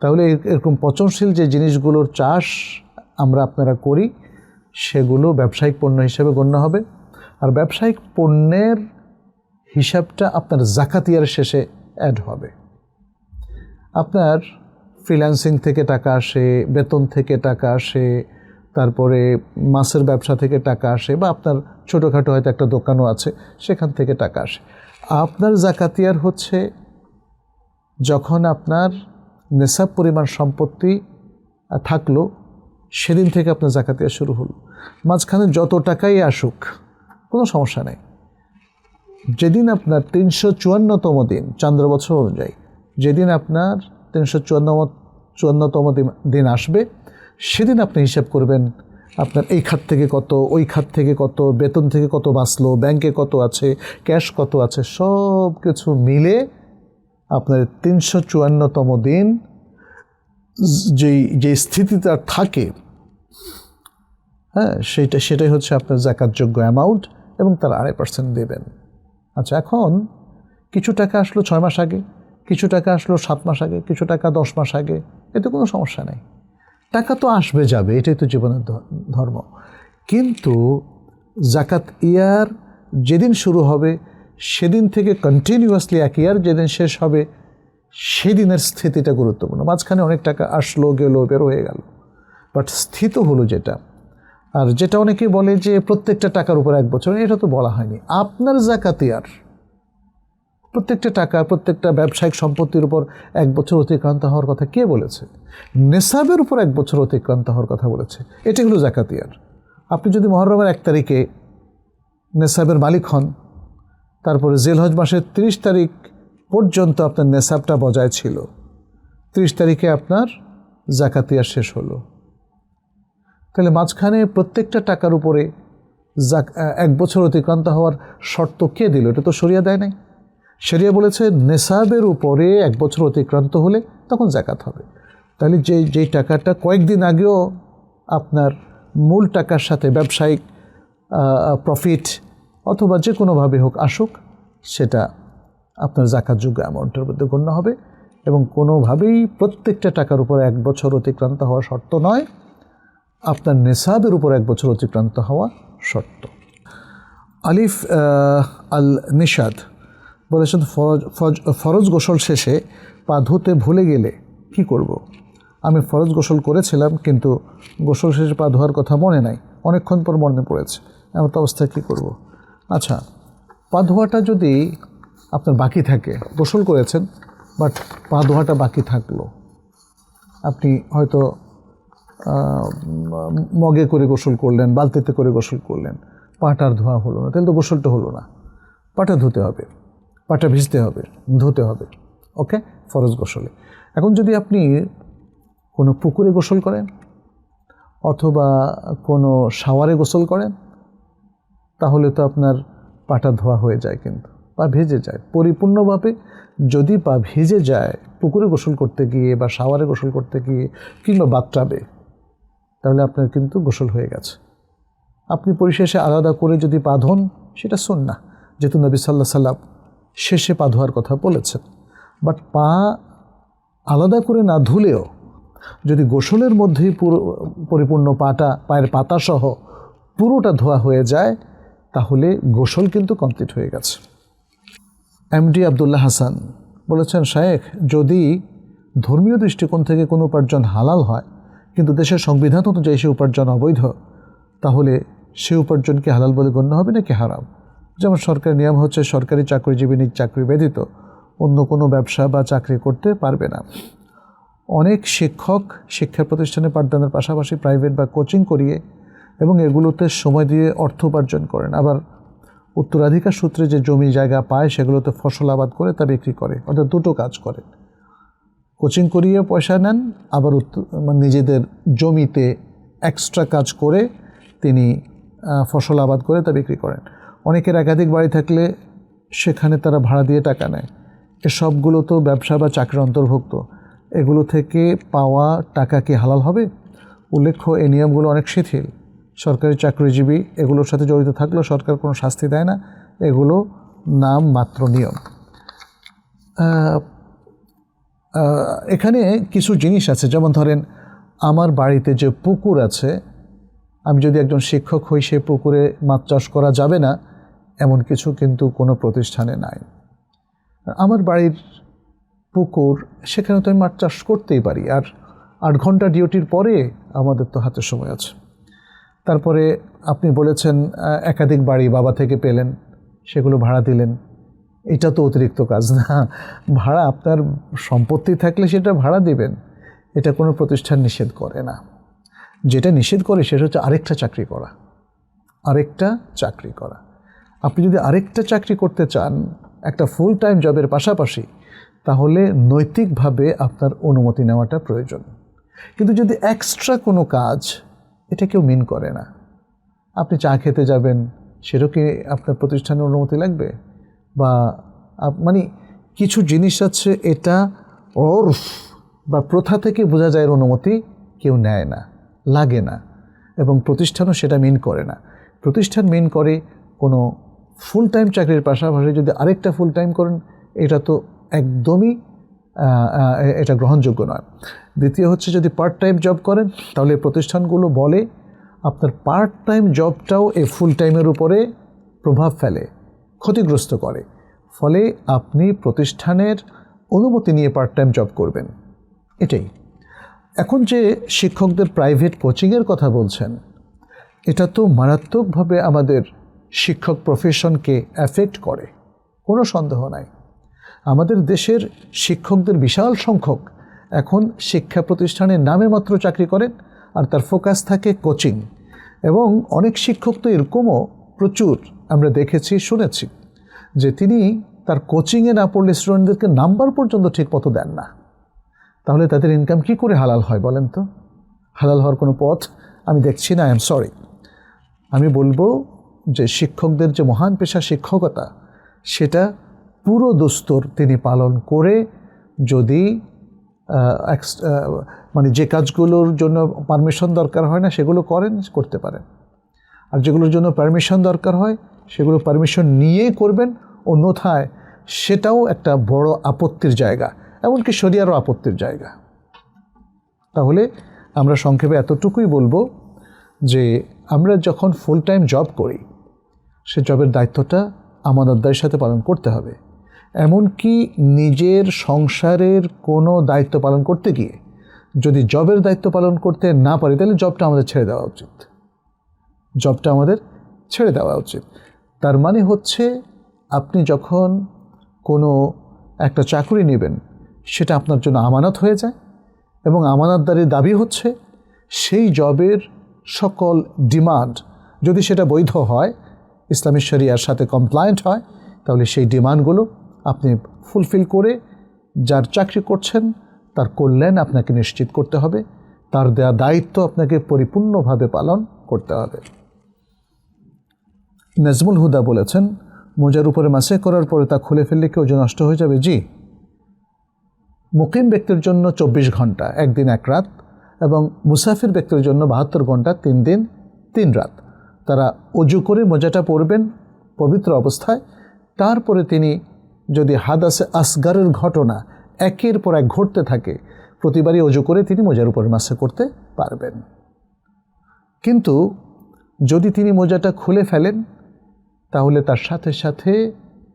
তাহলে এরকম পচনশীল যে জিনিসগুলোর চাষ আমরা আপনারা করি সেগুলো ব্যবসায়িক পণ্য হিসেবে গণ্য হবে, আর ব্যবসায়িক পণ্যের হিসাবটা আপনার জাকাত ইয়ারের শেষে অ্যাড হবে। আপনার ফ্রিল্যান্সিং থেকে টাকা আসে, বেতন থেকে টাকা আসে, তারপরে মাছের ব্যবসা থেকে টাকা আসে, বা আপনার ছোটোখাটো হয়তো একটা দোকানও আছে সেখান থেকে টাকা আসে। আপনার জাকাত ইয়ার হচ্ছে যখন আপনার নেসাব পরিমাণ সম্পত্তি থাকলো সেদিন থেকে আপনার জাকাত ইয়ার শুরু হলো। মাঝখানে যত টাকাই আসুক কোনো সমস্যা নেই, যেদিন আপনার 354তম দিন চন্দ্র বছর অনুযায়ী, যেদিন আপনার 354তম দিন আসবে সেদিন আপনি হিসাব করবেন আপনার এই খাত থেকে কত, ওই খাত থেকে কত, বেতন থেকে কত বাঁচলো, ব্যাংকে কত আছে, ক্যাশ কত আছে, সব কিছু মিলে আপনার 354তম দিন যেই স্থিতিটা থাকে, হ্যাঁ, সেটাই হচ্ছে আপনার যাকাতযোগ্য অ্যামাউন্ট, এবং তার 2.5% দেবেন। আচ্ছা, এখন কিছু টাকা আসলো 6 মাস আগে, কিছু টাকা আসলো 7 মাস আগে, কিছু টাকা 10 মাস আগে, এতে কোনো সমস্যা নেই। টাকা তো আসবে যাবে, এটাই তো জীবনের ধর্ম। কিন্তু যাকাত ইয়ার যেদিন শুরু হবে সেদিন থেকে কন্টিনিউয়াসলি এক ইয়ার যেদিন শেষ হবে সেদিনের স্থিতিটা গুরুত্বপূর্ণ। মাঝখানে অনেক টাকা আসলো গেলো বের হয়ে গেল, বাট স্থিত হলো যেটা। আর যেটা অনেকে বলে যে প্রত্যেকটা টাকার উপর 1 বছর, এটা তো বলা হয়নি। আপনার যাকাত ইয়ার প্রত্যেকটা টাকা, প্রত্যেকটা ব্যবসায়িক সম্পত্তির উপর 1 বছর অতিক্রান্ত হওয়ার কথা কে বলেছে? নেসাবের উপর 1 বছর অতিক্রান্ত হওয়ার কথা বলেছে। এটি হলো যাকাত ইয়ার। আপনি যদি মুহররমের 1 তারিখে নেসাবের মালিক হন, তারপরে জিলহজ মাসের 30 তারিখ পর্যন্ত আপনার নেসাবটা বজায় ছিল, 30 তারিখে আপনার যাকাত ইয়ার শেষ হলো, তাহলে মাঝখানে প্রত্যেকটা টাকার উপরে 1 বছর অতিক্রান্ত হওয়ার শর্ত কে দিল? এটা তো শরিয়া দেয় নাই। শরিয়া বলেছে নেসাবের উপরে 1 বছর অতিক্রান্ত হলে তখন যাকাত হবে। তাহলে যেই টাকাটা কয়েকদিন আগেও আপনার মূল টাকার সাথে ব্যবসায়িক প্রফিট অথবা যে কোনোভাবে হোক আসুক, সেটা আপনার যাকাতযোগ্য অ্যামাউন্টের মধ্যে গণ্য হবে, এবং কোনোভাবেই প্রত্যেকটা টাকার উপর 1 বছর অতিক্রান্ত হওয়া শর্ত নয়, আপনার নেসাবের উপর 1 বছর অতিক্রান্ত হওয়া শর্ত। আলিফ আল নিশাদ বলেছেন, ফরজ গোসল শেষে পা ধুতে ভুলে গেলে কি করব? আমি ফরজ গোসল করেছিলাম, কিন্তু গোসল শেষে পা ধোয়ার কথা মনে নাই, অনেকক্ষণ পর মনে পড়েছে, এমন অবস্থায় কী করব? আচ্ছা, পা ধোয়াটা যদি আপনার বাকি থাকে, গোসল করেছেন বাট পা ধোয়াটা বাকি থাকলো, আপনি হয়তো মগে করে গোসল করলেন, বালতিতে করে গোসল করলেন, পাটার ধোয়া হলো না, তাহলে তো গোসলটা হলো না। পাটা ধুতে হবে, পাটা ভিজতে হবে, ধুতে হবে, ওকে, ফরজ গোসলে। এখন যদি আপনি কোনো পুকুরে গোসল করেন অথবা কোনো শাওয়ারে গোসল করেন, তাহলে তো আপনার পাটা ধোয়া হয়ে যায়, কিন্তু পা ভিজে যায় পরিপূর্ণভাবে। যদি পা ভিজে যায় পুকুরে গোসল করতে গিয়ে বা শাওয়ারে গোসল করতে গিয়ে কিংবা বাথটাবে, তাহলে আপনার কিন্তু গোসল হয়ে গেছে। আপনি পরিশেষে আলাদা করে যদি পা ধোন, সেটা সুন্নাহ, যেহেতু নবী সাল্লাল্লাহু আলাইহি সাল্লাম শেষে পা ধোয়ার কথা বলেছেন। বাট পা আলাদা করে না ধুলেও যদি গোসলের মধ্যেই পরিপূর্ণ পায়ের পাতাসহ পুরোটা ধোয়া হয়ে যায়, তাহলে গোসল কিন্তু কমপ্লিট হয়ে গেছে। এমডি আব্দুল্লাহ হাসান বলেছেন, শায়েখ, যদি ধর্মীয় দৃষ্টিকোণ থেকে কোনো উপার্জন হালাল হয় কিন্তু দেশের সংবিধান অনুযায়ী সে উপার্জন অবৈধ, তাহলে সে উপার্জন কি হালাল বলে গণ্য হবে নাকি হারাম? যেমন সরকারি নিয়ম হচ্ছে সরকারি চাকরিজীবী নিজ চাকরি ব্যতীত অন্য কোনো ব্যবসা বা চাকরি করতে পারবে না। অনেক শিক্ষক শিক্ষা প্রতিষ্ঠানে পাঠদানের পাশাপাশি প্রাইভেট বা কোচিং করিয়ে এবং এগুলোতে সময় দিয়ে অর্থ উপার্জন করেন। আবার উত্তরাধিকার সূত্রে যে জমি জায়গা পায় সেগুলোতে ফসল আবাদ করে তা বিক্রি করে, অর্থাৎ দুটো কাজ করে। কোচিং করিয়ে পয়সা নেন, আবার নিজেদের জমিতে এক্সট্রা কাজ করে তিনি ফসল আবাদ করে তা বিক্রি করেন। অনেকের একাধিক বাড়ি থাকলে সেখানে তারা ভাড়া দিয়ে টাকা নেয়। এসবগুলো তো ব্যবসা বা চাকরির অন্তর্ভুক্ত। এগুলো থেকে পাওয়া টাকা কি হালাল হবে? উল্লেখ্য, এই নিয়মগুলো অনেক শিথিল। সরকারি চাকরিজীবী এগুলোর সাথে জড়িত থাকলেও সরকার কোনো শাস্তি দেয় না, এগুলো নাম মাত্র নিয়ম। এখানে কিছু জিনিস আছে, যেমন ধরেন আমার বাড়িতে যে পুকুর আছে, আমি যদি একজন শিক্ষক হই, সে পুকুরে মাছ চাষ করা যাবে না এমন কিছু কিন্তু কোনো প্রতিষ্ঠানে নাই। আমার বাড়ির পুকুর, সেখানে তো আমি মাছ চাষ করতেই পারি, আর 8 ঘন্টা ডিউটির পরে আমাদের তো হাতে সময় আছে। তারপরে আপনি বলেছেন একাধিক বাড়ি বাবা থেকে পেলেন, সেগুলো ভাড়া দিলেন, এটা তো অতিরিক্ত কাজ না? ভাড়া আপনার সম্পত্তি থাকলে সেটা ভাড়া দিবেন, এটা কোনো প্রতিষ্ঠান নিষেধ করে না। যেটা নিষেধ করে সেটা হচ্ছে আরেকটা চাকরি করা, আরেকটা চাকরি করা। আপনি যদি আরেকটা চাকরি করতে চান একটা ফুল টাইম জবের পাশাপাশি, তাহলে নৈতিকভাবে আপনার অনুমতি নেওয়াটা প্রয়োজন। কিন্তু যদি এক্সট্রা কোনো কাজ, এটা কেউ মিন করে না। আপনি চা খেতে যাবেন, সেটাও কি আপনার প্রতিষ্ঠানের অনুমতি লাগবে? বা মানে কিছু জিনিস আছে, এটা ওরফ বা প্রথা থেকে বোঝা যায় অনুমতি কেউ নেয় না, লাগে না। এবং প্রতিষ্ঠানও সেটা মিন করে না। প্রতিষ্ঠান মিন করে কোনো ফুল টাইম চাকরির পাশাপাশি যদি আরেকটা ফুল টাইম করেন, এটা তো একদমই এটা গ্রহণযোগ্য নয়। দ্বিতীয় হচ্ছে, যদি পার্ট টাইম জব করেন তাহলে প্রতিষ্ঠানগুলো বলে আপনার পার্ট টাইম জবটাও এই ফুল টাইমের উপরে প্রভাব ফেলে, ক্ষতিগ্রস্ত করে, ফলে আপনি প্রতিষ্ঠানের অনুমতি নিয়ে পার্ট টাইম জব করবেন। এটাই। এখন যে শিক্ষকদের প্রাইভেট কোচিংয়ের কথা বলছেন, এটা তো মারাত্মকভাবে আমাদের শিক্ষক প্রফেশনকে অ্যাফেক্ট করে, কোনো সন্দেহ নাই। আমাদের দেশের শিক্ষকদের বিশাল সংখ্যক এখন শিক্ষা প্রতিষ্ঠানের নামে মাত্র চাকরি করেন, আর তার ফোকাস থাকে কোচিং। এবং অনেক শিক্ষক তো এরকমও প্রচুর আমরা দেখেছি, শুনেছি, যে তিনি তার কোচিংয়ে না পড়লে স্টুডেন্টদেরকে নাম্বার পর্যন্ত ঠিক মতো দেন না। তাহলে তাদের ইনকাম কি করে হালাল হয় বলেন তো? হালাল হওয়ার কোনো পথ আমি দেখছি না। I am sorry. আমি বলবো যে শিক্ষকদের যে মহান পেশা শিক্ষকতা, সেটা পুরো দস্তুর তিনি পালন করে যদি মানে যে কাজগুলোর জন্য পারমিশন দরকার হয় না সেগুলো করতে পারেন, আর যেগুলোর জন্য পারমিশন দরকার হয় সেগুলো পারমিশন নিয়েই করবেন। অন্যথায় সেটাও একটা বড় আপত্তির জায়গা, এমনকি শরিয়ারও আপত্তির জায়গা। তাহলে আমরা সংক্ষেপে এতটুকুই বলবো যে আমরা যখন ফুল টাইম জব করি, সে জবের দায়িত্বটা আমানতদারির সাথে পালন করতে হবে। এমনকি নিজের সংসারের কোনো দায়িত্ব পালন করতে গিয়ে যদি জবের দায়িত্ব পালন করতে না পারি, তাহলে জবটা আমাদের ছেড়ে দেওয়া উচিত। জবটা আমাদের ছেড়ে দেওয়া উচিত। তার মানে হচ্ছে, আপনি যখন কোনো একটা চাকরি নেবেন, সেটা আপনার জন্য আমানত হয়ে যায়, এবং আমানতদারির দাবি হচ্ছে সেই জবের সকল ডিমান্ড, যদি সেটা বৈধ হয়, ইসলামী শরিয়ার সাথে কমপ্লায়েন্ট হয়, তাহলে সেই ডিমান্ডগুলো আপনি ফুলফিল করে যার চাকরি করছেন তার কল্যাণ আপনাকে নিশ্চিত করতে হবে, তার দেওয়া দায়িত্ব আপনাকে পরিপূর্ণভাবে পালন করতে হবে। নাজমুল হুদা বলেছেন, মোজার উপরে মাসে করার পরে তা খুলে ফেললে কি ওজন নষ্ট হয়ে যাবে? জি। মুকিম ব্যক্তির জন্য 24 ঘন্টা 1 দিন 1 রাত, এবং মুসাফির ব্যক্তির জন্য 72 ঘন্টা 3 দিন 3 রাত। তারা অজু করে মোজাটা পরবেন পবিত্র অবস্থায়। তারপরে তিনি যদি হাদাসে আসগারের ঘটনা একের পর এক ঘটতে থাকে, প্রতিবারই অজু করে তিনি মোজার উপরে মাসে করতে পারবেন। কিন্তু যদি তিনি মোজাটা খুলে ফেলেন, তাহলে তার সাথে সাথে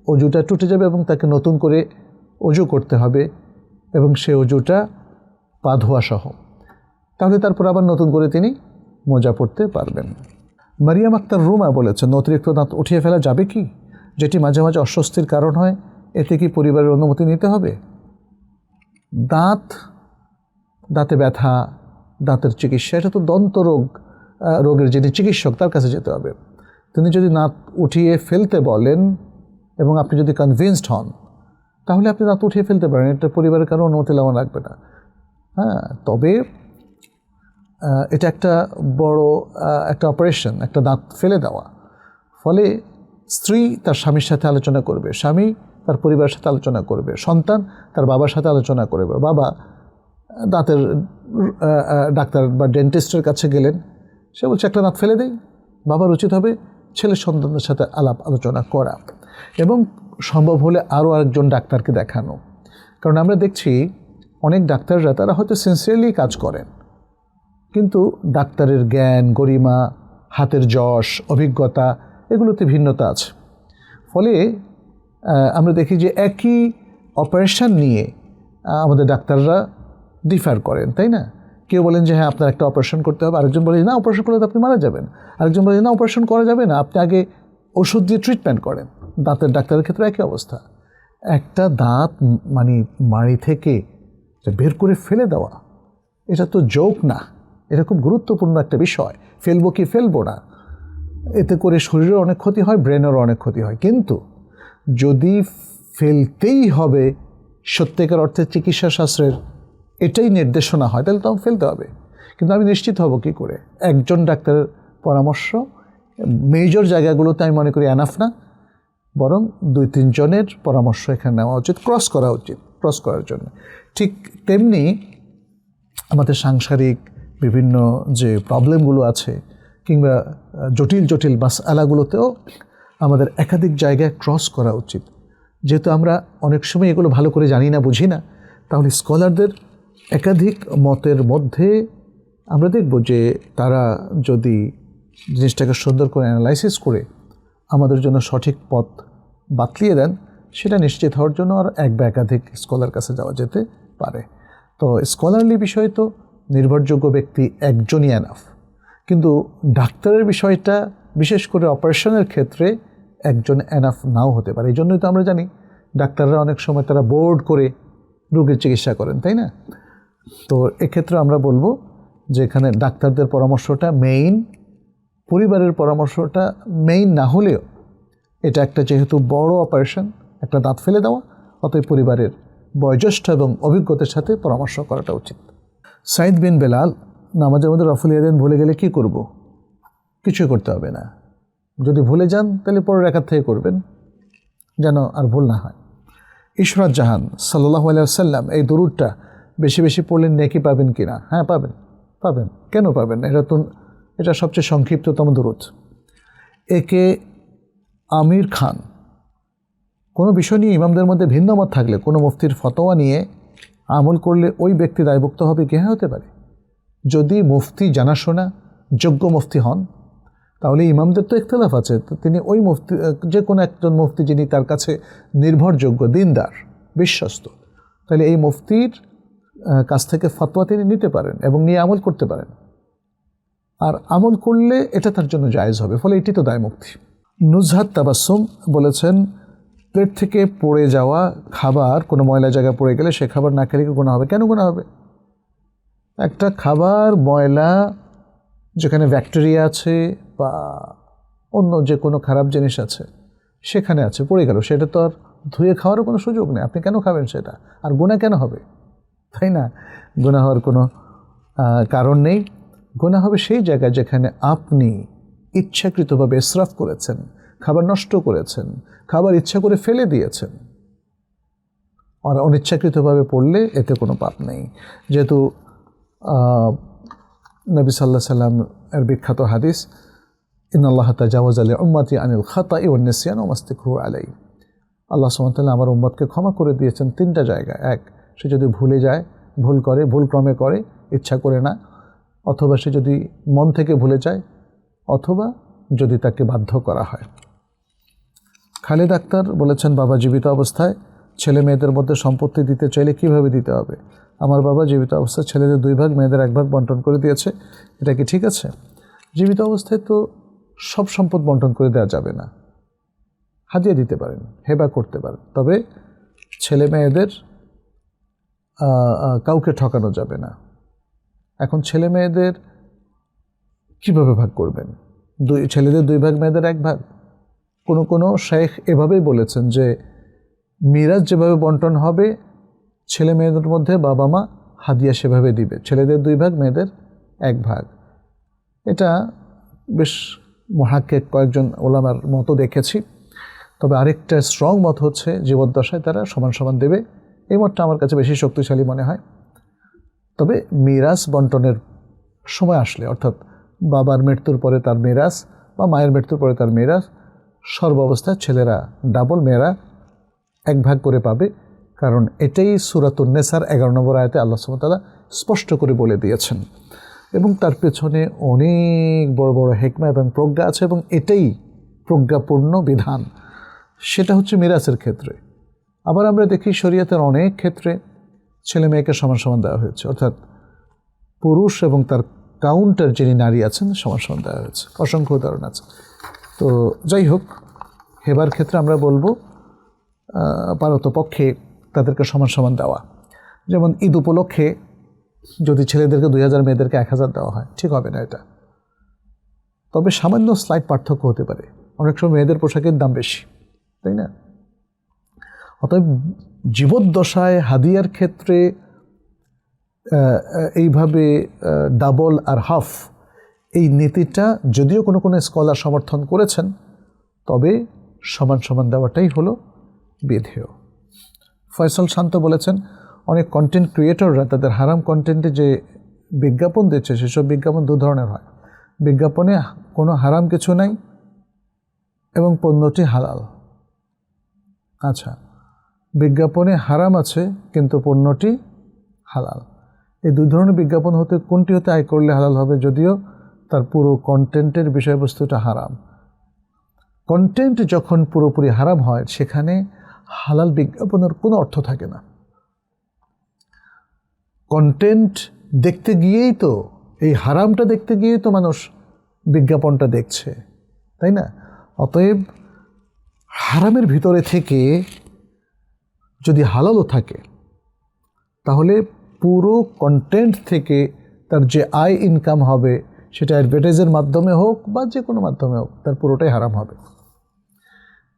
অজুটা টুটে যাবে এবং তাকে নতুন করে অজু করতে হবে, এবং সে অজুটা পা ধোয়া সহ। তাহলে তারপর আবার নতুন করে তিনি মোজা পরতে পারবেন। মারিয়াম আক্তার রুমা বলেছেন, অতিরিক্ত দাঁত উঠিয়ে ফেলা যাবে কি? যেটি মাঝে মাঝে অস্বস্তির কারণ হয়, এতে কি পরিবারের অনুমতি নিতে হবে? দাঁতে ব্যথা, দাঁতের চিকিৎসা, এটা তো রোগের যিনি চিকিৎসক তার কাছে যেতে হবে। তিনি যদি দাঁত উঠিয়ে ফেলতে বলেন এবং আপনি যদি কনভিন্সড হন, তাহলে আপনি দাঁত উঠিয়ে ফেলতে পারেন, এটা পরিবারের কারো অনুমতি নেওয়া লাগবে না। হ্যাঁ, তবে এটা একটা বড় একটা অপারেশন, একটা দাঁত ফেলে দেওয়া। ফলে স্ত্রী তার স্বামীর সাথে আলোচনা করবে, স্বামী তার পরিবারের সাথে আলোচনা করবে, সন্তান তার বাবার সাথে আলোচনা করবে। বাবা দাঁতের ডাক্তার বা ডেন্টিস্টের কাছে গেলেন, সে বলছে একটা দাঁত ফেলে দেই। বাবার উচিত হবে ছেলে সন্তানদের সাথে আলোচনা করা, এবং সম্ভব হলে আরও আরেকজন ডাক্তারকে দেখানো। কারণ আমরা দেখছি অনেক ডাক্তাররা তারা হয়তো সিনসিয়ারলি কাজ করেন, কিন্তু ডাক্তারের জ্ঞান, গরিমা, হাতের যশ, অভিজ্ঞতা, এগুলোতে ভিন্নতা আছে। ফলে আমরা দেখি যে একই অপারেশন নিয়ে আমাদের ডাক্তাররা ডিফার করেন, তাই না? কেউ বলেন যে হ্যাঁ আপনার একটা অপারেশন করতে হবে, আরেকজন বলে না অপারেশন করলে তো আপনি মারা যাবেন, আরেকজন বলে না অপারেশন করা যাবে না, আপনি আগে ওষুধ দিয়ে ট্রিটমেন্ট করেন। দাঁতের ডাক্তারের ক্ষেত্রে একই অবস্থা। একটা দাঁত মানে মাড়ি থেকে বের করে ফেলে দেওয়া, এটা তো জোক না, এটা খুব গুরুত্বপূর্ণ একটা বিষয়। ফেলবো কি ফেলবো না, এতে করে শরীরের অনেক ক্ষতি হয়, ব্রেনেরও অনেক ক্ষতি হয়। কিন্তু যদি ফেলতেই হবে, সত্যিকার অর্থে চিকিৎসা শাস্ত্রের এটাই নির্দেশনা হয়, তাহলে তখন ফেলতে হবে। কিন্তু আমি নিশ্চিত হব কি করে? একজন ডাক্তারের পরামর্শ মেজর জায়গাগুলোতে আমি মনে করি এনাফ না, বরং 2-3 জনের পরামর্শ এখানে নেওয়া উচিত, ক্রস করার জন্য। ঠিক তেমনি আমাদের সাংসারিক বিভিন্ন যে প্রবলেমগুলো আছে, কিংবা জটিল জটিল মাসআলাগুলোতেও আমাদের একাধিক জায়গায় ক্রস করা উচিত। যেহেতু আমরা অনেক সময় এগুলো ভালো করে জানি না, বুঝি না, তাহলে স্কলারদের একাধিক মতের মধ্যে আমরা দেখব যে তারা যদি জিনিসটাকে সুন্দর করে অ্যানালাইসিস করে আমাদের জন্য সঠিক পথ বাতলিয়ে দেন, সেটা নিশ্চিত হওয়ার জন্য আর এক বা একাধিক স্কলার কাছে যাওয়া যেতে পারে। তো স্কলারলি বিষয় তো নির্ভরযোগ্য ব্যক্তি একজনই এনাফ, কিন্তু ডাক্তারের বিষয়টা বিশেষ করে অপারেশনের ক্ষেত্রে একজন এনাফ নাও হতে পারে। এই জন্যই তো আমরা জানি ডাক্তাররা অনেক সময় তারা বোর্ড করে রোগীর চিকিৎসা করেন, তাই না? তো এক্ষেত্রে আমরা বলবো যে এখানে ডাক্তারদের পরামর্শটা মেইন, পরিবারের পরামর্শটা মেইন না হলেও এটা একটা যেহেতু বড় অপারেশন, একটা দাঁত ফেলে দেওয়া, অতএব পরিবারের বয়োজ্যেষ্ঠ এবং অভিজ্ঞতার সাথে পরামর্শ করাটা উচিত। সাইদ বিন বেলাল নামাজের মধ্যে রফুল ইয়াদাইন ভুলে গেলে কি করব? কিছুই করতে হবে না। যদি ভুলে যান তাহলে পরের রাকাত থেকে করবেন, যেন আর ভুল না হয়। ইশরাত জাহান সাল্লাল্লাহু আলাইহি ওয়াসাল্লাম এই দুরূদটা বেশি বেশি পড়লে নেকি পাবেন কিনা? হ্যাঁ, পাবেন। কেন পাবেন না? এটা সবচেয়ে সংক্ষিপ্ততম দুরূদ। একে আমির খান, কোনো বিষয় নিয়ে ইমামদের মধ্যে ভিন্ন মত থাকলে কোনো মুফতির ফতোয়া নিয়ে আমল করলে ওই ব্যক্তি দায়ভুক্ত হবে কি? হ্যাঁ, হতে পারে। যদি মুফতি জানাশোনা যোগ্য মুফতি হন, তাহলে ইমামদের তো ইখতিলাফ আছে, তো তিনি ওই মুফতি, যে কোনো একজন মুফতি যিনি তার কাছে নির্ভরযোগ্য, দিনদার, বিশ্বস্ত, তাহলে এই মুফতির কাছ থেকে ফতোয়া তিনি নিতে পারেন এবং নিয়ে আমল করতে পারেন। আর আমল করলে এটা তার জন্য জায়েজ হবে, ফলে এটি তো দায়মুক্তি। নুজহাত তাবাসসুম বলেছেন, প্লেট থেকে পড়ে যাওয়া খাবার কোনো ময়লা জায়গায় পড়ে গেলে সে খাবার না খেলে কি গুনাহ হবে? কেন গুনাহ হবে? একটা খাবার ময়লা যেখানে ব্যাকটেরিয়া আছে বা অন্য যে কোনো খারাপ জিনিস আছে সেখানে আছে, পড়ে গেল, সেটা তো আর ধুয়ে খাওয়ারও কোনো সুযোগ নেই। আপনি কেন খাবেন সেটা? আর গুনাহ কেন হবে? তাই না? গুনাহ হওয়ার কোনো কারণ নেই। গুনাহ হবে সেই জায়গায় যেখানে আপনি ইচ্ছাকৃতভাবে ইসরাফ করেছেন, খাবার নষ্ট করেছেন, খাবার ইচ্ছা করে ফেলে দিয়েছেন। আর অনিচ্ছাকৃতভাবে পড়লে এতে কোনো পাপ নেই। যেহেতু নবী সাল্লাল্লাহু আলাইহি ওয়াসাল্লাম এর বিখ্যাত হাদিস, ইন্নাল্লাহা তাজাওয়াজা লি উম্মতি আনিল খাতাই ওয়ান নিসয়ান ওয়া মাস্তাকরু আলাই, আল্লাহ সুবহানাহু ওয়া তাআলা আমার উম্মতকে ক্ষমা করে দিয়েছেন তিনটা জায়গায়। এক, সে যদি ভুলে যায়, ভুল করে, ভুল ক্রমে করে, ইচ্ছা করে না, অথবা সে যদি মন থেকে ভুলে যায়, অথবা যদি তাকে বাধ্য করা হয়। খালেদ আক্তার বলেছেন, বাবা জীবিত অবস্থায় ছেলে মেয়েদের মধ্যে সম্পত্তি দিতে চাইলে কিভাবে দিতে হবে? আমার বাবা জীবিত অবস্থায় ছেলেদের 2 ভাগ, মেয়েদের 1 ভাগ বন্টন করে দিয়েছে, এটা কি ঠিক আছে? জীবিত অবস্থায় তো সব সম্পদ বন্টন করে দেওয়া যাবে না, হাদিয়া দিতে পারেন, হেবা করতে পারেন, তবে ছেলে মেয়েদের কাউকে ঠকানো যাবে না। এখন ছেলে মেয়েদের কীভাবে ভাগ করবেন? ছেলেদের 2 ভাগ, মেয়েদের 1 ভাগ। কোনো শেখ এভাবেই বলেছেন যে মিরাজ যেভাবে বন্টন হবে ছেলে মেয়েদের মধ্যে বাবা মা হাদিয়া সেভাবে দিবে, ছেলেদের 2 ভাগ, মেয়েদের 1 ভাগ। এটা বেশ মুহাক্কিক কয়েকজন ওলামার মতো দেখেছি। তবে আরেকটা স্ট্রং মত হচ্ছে জীবদ্দশায় তারা সমান সমান দেবে, এই মতটা আমার কাছে বেশি শক্তিশালী মনে হয়। তবে মিরাজ বন্টনের সময় আসলে, অর্থাৎ বাবার মৃত্যুর পরে তার মিরাজ বা মায়ের মৃত্যুর পরে তার মিরাজ, সর্বাবস্থায় ছেলেরা ডাবল, মেয়েরা 1 ভাগ করে পাবে। কারণ এটাই সূরাতুন নিসার 11 নম্বর আয়াতে আল্লাহ সুবহানাহু ওয়া তাআলা স্পষ্ট করে বলে দিয়েছেন, এবং তার পেছনে অনেক বড় বড় হিকমা এবং প্রজ্ঞা আছে, এবং এটাই প্রজ্ঞাপূর্ণ বিধান। সেটা হচ্ছে মিরাজের ক্ষেত্রে। আবার আমরা দেখি শরীয়তের অনেক ক্ষেত্রে ছেলে মেয়েকে সমান সমান দেওয়া হয়েছে, অর্থাৎ পুরুষ এবং তার কাউন্টার যিনি নারী আছেন সমান সমান দেওয়া হয়েছে, অসংখ্য উদাহরণ আছে। তো যাই হোক, হেবার ক্ষেত্রে আমরা বলবো পারতপক্ষে তাদেরকে সমান সমান দেওয়া। যেমন ঈদ উপলক্ষে যদি ছেলেদেরকে 2000, মেয়েদেরকে 1000 দেওয়া হয়, ঠিক হবে না এটা। তবে সামান্য স্লাইট পার্থক্য হতে পারে, অনেক সময় মেয়েদের পোশাকের দাম বেশি, তাই না? অতএব জীবদ্দশায় হাদিয়ার ক্ষেত্রে এইভাবে ডাবল আর হাফ, এই নীতিটা যদিও কোনো স্কলার সমর্থন করেছেন, তবে সমান সমান দেওয়াটাই হলো বিধেয়। ফয়সাল শান্ত বলেছেন, অনেক কন্টেন্ট ক্রিয়েটররা তাদের হারাম কন্টেন্টে যে বিজ্ঞাপন দিচ্ছে সেসব বিজ্ঞাপন 2 ধরনের হয়। বিজ্ঞাপনে কোনো হারাম কিছু নাই এবং পণ্যটি হালাল। আচ্ছা, বিজ্ঞাপনে হারাম আছে কিন্তু পণ্যটি হালাল। এই দুই ধরনের বিজ্ঞাপন হতে কোনটি হতে আয় করলে হালাল হবে? যদিও তার পুরো কন্টেন্টের বিষয়বস্তুটা হারাম। কন্টেন্ট যখন পুরোপুরি হারাম হয় সেখানে হালাল বিজ্ঞাপনের কোনো অর্থ থাকে না। কন্টেন্ট দেখতে গিয়েই তো, এই হারামটা দেখতে গিয়েই তো মানুষ বিজ্ঞাপনটা দেখছে, তাই না? অতএব হারামের ভিতরে থেকে যদি হালালও থাকে তাহলে পুরো কন্টেন্ট থেকে তার যে আয় ইনকাম হবে সেটা অ্যাডভার্টাইজের মাধ্যমে হোক বা যে কোনো মাধ্যমে হোক, তার পুরোটাই হারাম হবে।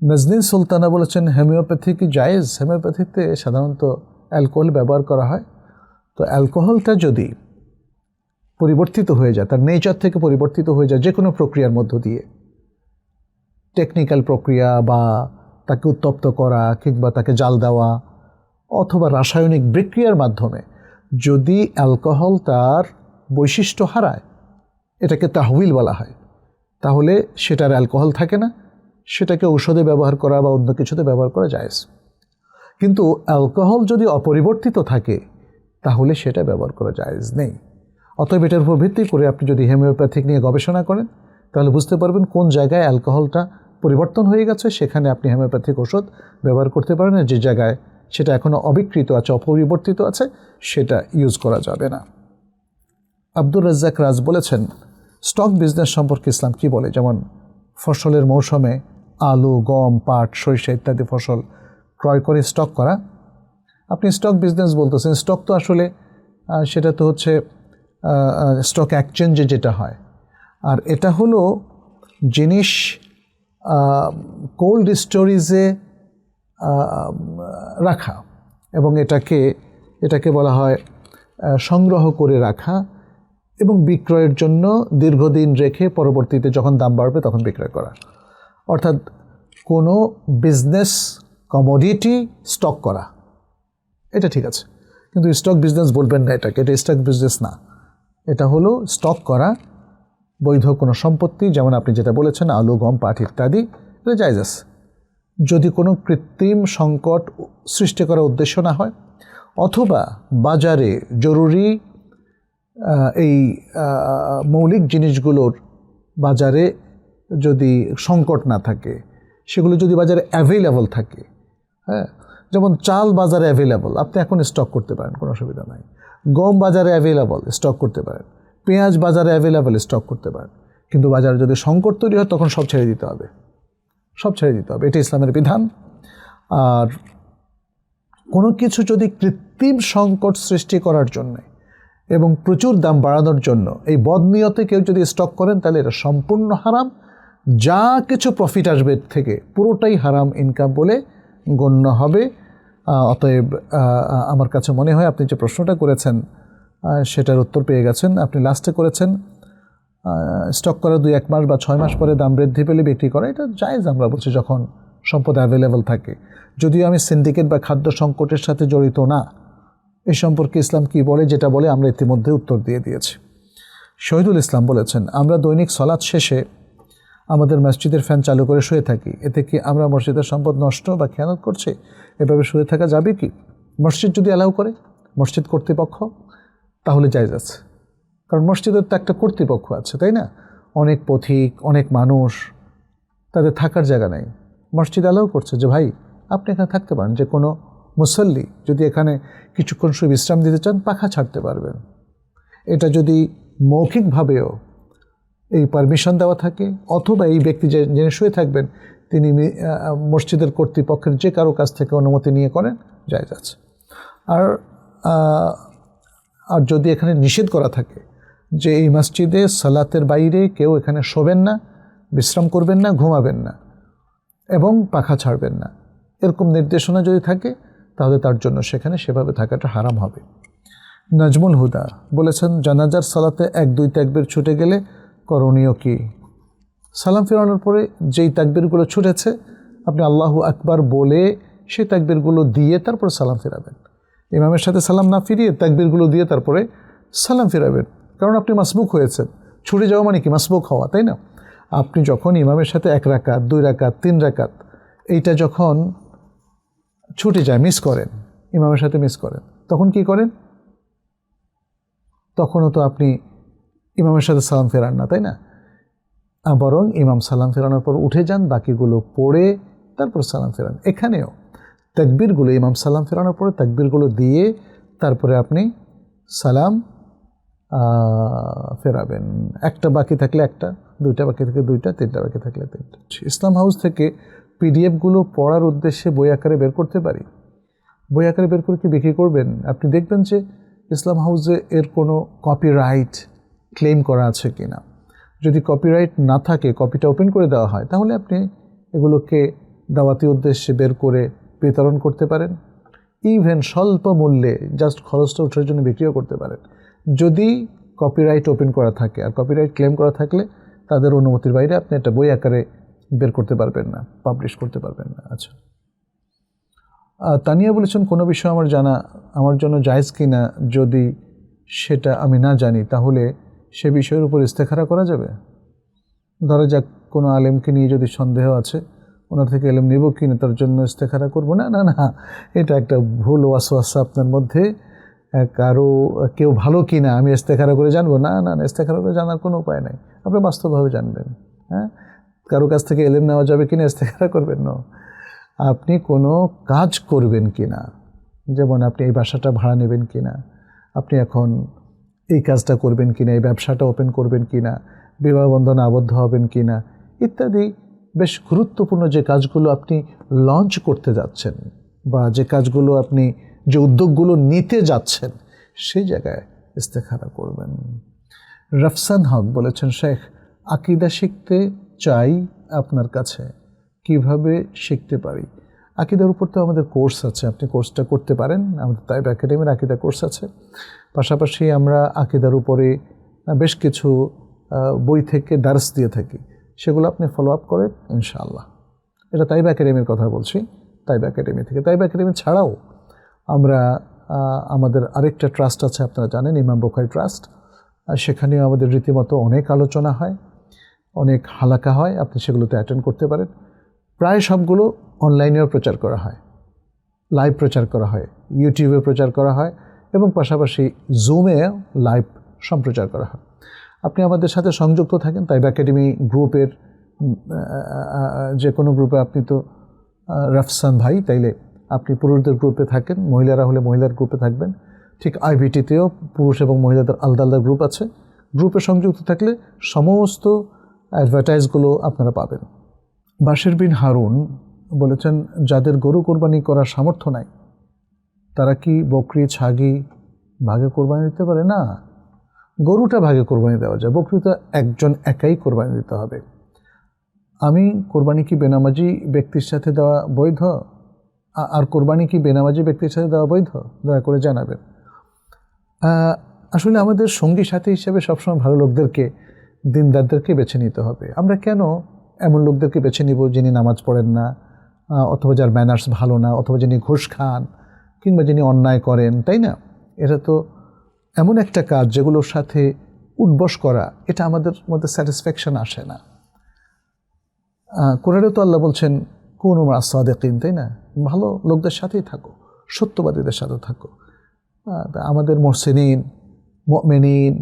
নাজনীন সুলতানা বলেছেন হোমিওপ্যাথি কি জায়েজ? হোমিওপ্যাথিতে সাধারণত অ্যালকোহল ব্যবহার করা হয়। তো অ্যালকোহলটা যদি পরিবর্তিত হয়ে যায়, তার নেচার থেকে পরিবর্তিত হয়ে যায় যে কোনো প্রক্রিয়ার মধ্য দিয়ে, টেকনিক্যাল প্রক্রিয়া বা তাকে উত্তপ্ত করা কিংবা তাকে জাল দেওয়া অথবা রাসায়নিক বিক্রিয়ার মাধ্যমে যদি অ্যালকোহল তার বৈশিষ্ট্য হারায়, এটাকে তাহউইল বলা হয়, তাহলে সেটার অ্যালকোহল থাকে না, সেটাকে ঔষধে ব্যবহার করা বা অন্য কিছুতে ব্যবহার করা জায়েজ। কিন্তু অ্যালকোহল যদি অপরিবর্তিত থাকে তাহলে সেটা ব্যবহার করা জায়েজ নেই। অতএব এটার উপর ভিত্তি করে আপনি যদি হোমিওপ্যাথিক নিয়ে গবেষণা করেন তাহলে বুঝতে পারবেন কোন জায়গায় অ্যালকোহলটা পরিবর্তন হয়ে গেছে, সেখানে আপনি হোমিওপ্যাথিক ওষুধ ব্যবহার করতে পারেন। যে জায়গায় সেটা এখনও অবিকৃত আছে, অপরিবর্তিত আছে, সেটা ইউজ করা যাবে না। আব্দুর রাজ্জাক রাজ বলেছেন স্টক বিজনেস সম্পর্কে ইসলাম কি বলে? যেমন ফসলের মৌসুমে আলু, গম, পাট, সরিষা ইত্যাদি ফসল ক্রয় করে স্টক করা। আপনি স্টক বিজনেস বলতেছেন, স্টক তো আসলে সেটা তো হচ্ছে স্টক এক্সচেঞ্জে যেটা হয়, আর এটা হলো জিনিস কোল্ড স্টোরেজে রাখা এবং এটাকে বলা হয় সংগ্রহ করে রাখা এবং বিক্রয়ের জন্য দীর্ঘদিন রেখে পরবর্তীতে যখন দাম বাড়বে তখন বিক্রয় করা। অর্থাৎ কোনো বিজনেস কমোডিটি স্টক করা, এটা ঠিক আছে, কিন্তু স্টক বিজনেস বলবেন না এটাকে, এটা স্টক বিজনেস না। এটা হলো স্টক করা বৈধ কোনো সম্পত্তি, যেমন আপনি যেটা বলেছেন আলু, গম, পাট ইত্যাদি, এটা জায়েজ আছে যদি কোনো কৃত্রিম সংকট সৃষ্টি করার উদ্দেশ্য না হয়, অথবা বাজারে জরুরি এই মৌলিক জিনিসগুলোর বাজারে যদি সংকট না থাকে, সেগুলো যদি বাজারে অ্যাভেলেবল থাকে, হ্যাঁ, যেমন চাল বাজারে অ্যাভেলেবল, আপনি এখন স্টক করতে পারেন, কোনো অসুবিধা নাই। গম বাজারে অ্যাভেলেবল, স্টক করতে পারেন। পেঁয়াজ বাজারে অ্যাভেলেবল, স্টক করতে পারেন। কিন্তু বাজারে যদি সংকট তৈরি হয় তখন সব ছেড়ে দিতে হবে, সব ছেড়ে দিতে হবে, এটা ইসলামের বিধান। আর কোনো কিছু যদি কৃত্রিম সংকট সৃষ্টি করার জন্যে এবং প্রচুর দাম বাড়ানোর জন্য এই বদনিয়তে কেউ যদি স্টক করেন তাহলে এটা সম্পূর্ণ হারাম। যা কিছু প্রফিট আসবে থেকে পুরোটাই হারাম ইনকাম বলে গণ্য হবে। অতএব আমার কাছে মনে হয় আপনি যে প্রশ্নটা করেছেন সেটার উত্তর পেয়ে গেছেন। আপনি লাস্টে করেছেন স্টক করা 2-1 মাস বা 6 মাস পরে দাম বৃদ্ধি পেলে বিক্রি করা, এটা জায়েজ আমরা বলছি যখন সম্পদ অ্যাভেলেবল থাকে। যদিও আমি সিন্ডিকেট বা খাদ্য সংকটের সাথে জড়িত না, এই সম্পর্কে ইসলাম কি বলে, যেটা বলে আমরা ইতিমধ্যে উত্তর দিয়ে দিয়েছি। শহীদুল ইসলাম বলেছেন আমরা দৈনিক সালাত শেষে আমাদের মসজিদের ফ্যান চালু করে শুয়ে থাকি, এতে কি আমরা মসজিদের সম্পদ নষ্ট বা খেয়ানত করছি? এভাবে শুয়ে থাকা যাবে কি? মসজিদ যদি অ্যালাউ করে, মসজিদ কর্তৃপক্ষ, তাহলে জায়েজ আছে। কারণ মসজিদের তো একটা কর্তৃপক্ষ আছে, তাই না? অনেক পথিক, অনেক মানুষ, তাদের থাকার জায়গা নেই, মসজিদ অ্যালাউ করছে যে ভাই আপনি এখানে থাকতে পারেন। যে কোনো মুসল্লি যদি এখানে কিছুক্ষণ শুয়ে বিশ্রাম দিতে চান পাখা ছাড়তে পারবেন। এটা যদি মৌখিকভাবেও এই পারমিশন দেওয়া থাকে, অথবা এই ব্যক্তি যিনি শুয়ে থাকবেন তিনি মসজিদের কর্তৃপক্ষের যে কারো কাছ থেকে অনুমতি নিয়ে করেন, জায়েজ আছে। আর যদি এখানে নিষেধ করা থাকে যে এই মসজিদে সালাতের বাইরে কেউ এখানে শোবেন না, বিশ্রাম করবেন না, ঘুমাবেন না এবং পাখা ছাড়বেন না, এরকম নির্দেশনা যদি থাকে তাহলে তার জন্য সেখানে সেভাবে থাকাটা হারাম হবে। নাজমুল হুদা বলেছেন জানাজার সালাতে 1-2 তাকবীর ছুটে গেলে করণীয় কি? সালাম ফেরানোর পরে যেই তাকবীরগুলো ছুটেছে আপনি আল্লাহু আকবার বলে সেই তাকবীরগুলো দিয়ে তারপরে সালাম ফেরাবেন। ইমামের সাথে সালাম না ফিরিয়ে তাকবীরগুলো দিয়ে তারপরে সালাম ফেরাবেন, কারণ আপনি মাসবুক হয়েছেন। ছুটে যাওয়া মানে কি মাসবুক হওয়া, তাই না? আপনি যখন ইমামের সাথে 1 রাকাত 2 রাকাত 3 রাকাত এইটা যখন ছুটে যায়, মিস করেন, ইমামের সাথে মিস করেন, তখন কি করেন? তখনও তো আপনি ইমামের সাথে সালাম ফেরান না, তাই না? বরং ইমাম সালাম ফেরানোর পর উঠে যান, বাকিগুলো পড়ে তারপর সালাম ফেরান। এখানেও তাকবীরগুলো, ইমাম সালাম ফেরানোর পরে তাকবীরগুলো দিয়ে তারপরে আপনি সালাম ফেরাবেন। একটা বাকি থাকলে একটা, 2টা বাকি থাকলে 2টা, 3টা বাকি থাকলে 3টা। ইসলাম হাউস থেকে পিডিএফগুলো পড়ার উদ্দেশ্যে বই আকারে বের করতে পারি। বই আকারে বের করে কি বিক্রি করবেন? আপনি দেখবেন যে ইসলাম হাউসে এর কোনো কপিরাইট ক্লেম করা আছে কি না। যদি কপিরাইট না থাকে, কপিটা ওপেন করে দেওয়া হয়, তাহলে আপনি এগুলোকে দাওয়াতি উদ্দেশ্যে বের করে বিতরণ করতে পারেন। ইভেন স্বল্প মূল্যে জাস্ট খরচটা ওঠার জন্য বিক্রিও করতে পারেন, যদি কপিরাইট ওপেন করা থাকে। আর কপিরাইট ক্লেম করা থাকলে তাদের অনুমতির বাইরে আপনি একটা বই আকারে বের করতে পারবেন না, পাবলিশ করতে পারবেন না। আচ্ছা, তানিয়া বলেছেন, কোনো বিষয় আমার জন্য জায়েজ কিনা, যদি সেটা আমি না জানি তাহলে সে বিষয়ের উপর ইস্তেখারা করা যাবে? ধরা যাক কোনো আলেমকে নিয়ে যদি সন্দেহ আছে, ওনার থেকে এলেম নেব কিনা, তার জন্য ইস্তেখারা করব না। না না, এটা একটা ভুল ওয়াসওয়াসা আপনার মধ্যে। কেউ ভালো কিনা আমি ইস্তেখারা করে জানবো? না না, ইস্তেখারা করে জানার কোনো উপায় নাই, আপনি বাস্তবভাবে জানবেন। হ্যাঁ, কারো কাছ থেকে এলেম নেওয়া যাবে কিনা ইস্তেখারা করবেন না। আপনি কোনো কাজ করবেন কিনা, যেমন আপনি এই বাসাটা ভাড়া নেবেন কিনা, আপনি এখন এই কাজটা করবেন কিনা, এই ব্যবসাটা ওপেন করবেন কিনা, বিবাহ বন্ধনে আবদ্ধ হবেন কিনা, ইত্যাদি বেশ গুরুত্বপূর্ণ যে কাজগুলো আপনি লঞ্চ করতে যাচ্ছেন, বা যে কাজগুলো আপনি, যে উদ্যোগগুলো নিতে যাচ্ছেন, সেই জায়গায় ইস্তেখারা করবেন। রফসান হক বলেছেন, শেখ, আকীদা শিখতে চাই আপনার কাছে, কিভাবে শিখতে পারি? আকীদার উপর তো আমাদের কোর্স আছে, আপনি কোর্সটা করতে পারেন। আমাদের তাইব একাডেমির আকীদা কোর্স আছে। পাশাপাশি আমরা আকীদার উপরে বেশ কিছু বই থেকে দার্স দিয়ে থাকি, সেগুলো আপনি ফলো আপ করেন ইনশাআল্লাহ। এটা তাইব একাডেমির কথা বলছি, তাইব একাডেমি থেকে। তাইব একাডেমি ছাড়াও আমরা আমাদের আরেকটা ট্রাস্ট আছে, আপনারা জানেন, ইমাম বুখারী ট্রাস্ট। সেখানেও আমাদের রীতিমতো অনেক আলোচনা হয়, অনেক হালাকা হয়, আপনি সেগুলোতে অ্যাটেন্ড করতে পারেন। প্রায় সবগুলো অনলাইনেও প্রচার করা হয়, লাইভ প্রচার করা হয়, ইউটিউবে প্রচার করা হয়, এবং পাশাপাশি জুমে লাইভ সম্প্রচার করা হয়। আপনি আমাদের সাথে সংযুক্ত থাকেন তাইব একাডেমি গ্রুপের, যে কোনো গ্রুপে। আপনি তো রফসান ভাই, তাইলে আপনি পুরুষদের গ্রুপে থাকেন, মহিলারা হলে মহিলার গ্রুপে থাকবেন। ঠিক আইবিটিতেও পুরুষ এবং মহিলাদের আলাদা আলাদা গ্রুপ আছে। গ্রুপে সংযুক্ত থাকলে সমস্ত অ্যাডভার্টাইজগুলো আপনারা পাবেন। বাশির বিন হারুন বলেছেন, যাদের গরু কোরবানি করার সামর্থ্য নাই, তারা কি বকরি, ছাগি ভাগে কোরবানি দিতে পারে? না, গরুটা ভাগে কোরবানি দেওয়া যায়, বকরি তো একজন একাই কোরবানি দিতে হবে। আমি কোরবানি কি বেনামাজি ব্যক্তির সাথে দেওয়া বৈধ? আর কোরবানি কি বেনামাজি ব্যক্তির সাথে দেওয়া বৈধ? দয়া করে জানাবেন। আসলে আমাদের সঙ্গী সাথী হিসেবে সবসময় ভালো লোকদেরকে, দিনদারদেরকে বেছে নিতে হবে। আমরা কেন এমন লোকদেরকে বেছে নিব যিনি নামাজ পড়েন না, অথবা যার ম্যানার্স ভালো না, অথবা যিনি ঘুষ খান, কিংবা যিনি অন্যায় করেন, তাই না? এটা তো এমন একটা কাজ যেগুলোর সাথে উঠবস করা, এটা আমাদের মধ্যে স্যাটিসফ্যাকশন আসে না। কোরআনে তো আল্লাহ বলছেন, কুনু মা সাদিকিন, তাই না? ভালো লোকদের সাথেই থাকো, সত্যবাদীদের সাথে থাকো। আমাদের মুহসিনিন, মুমিনিন,